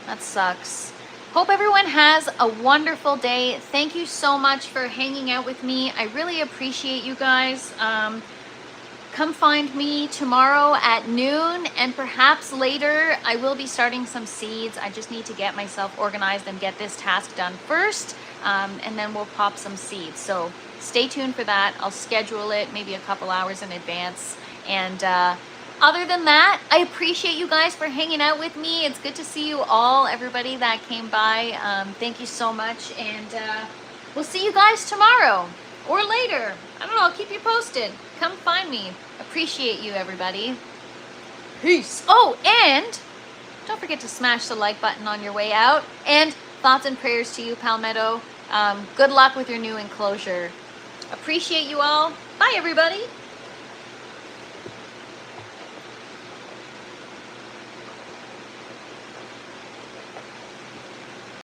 That sucks. Hope everyone has a wonderful day. Thank you so much for hanging out with me. I really appreciate you guys. Come find me tomorrow at noon, and perhaps later I will be starting some seeds. I just need to get myself organized and get this task done first, and then we'll pop some seeds. So stay tuned for that. I'll schedule it maybe a couple hours in advance, and Other than that, I appreciate you guys for hanging out with me. It's good to see you all, everybody that came by. Thank you so much. And we'll see you guys tomorrow or later. I don't know. I'll keep you posted. Come find me. Appreciate you, everybody. Peace. Oh, and don't forget to smash the like button on your way out. And thoughts and prayers to you, Palmetto. Good luck with your new enclosure. Appreciate you all. Bye, everybody.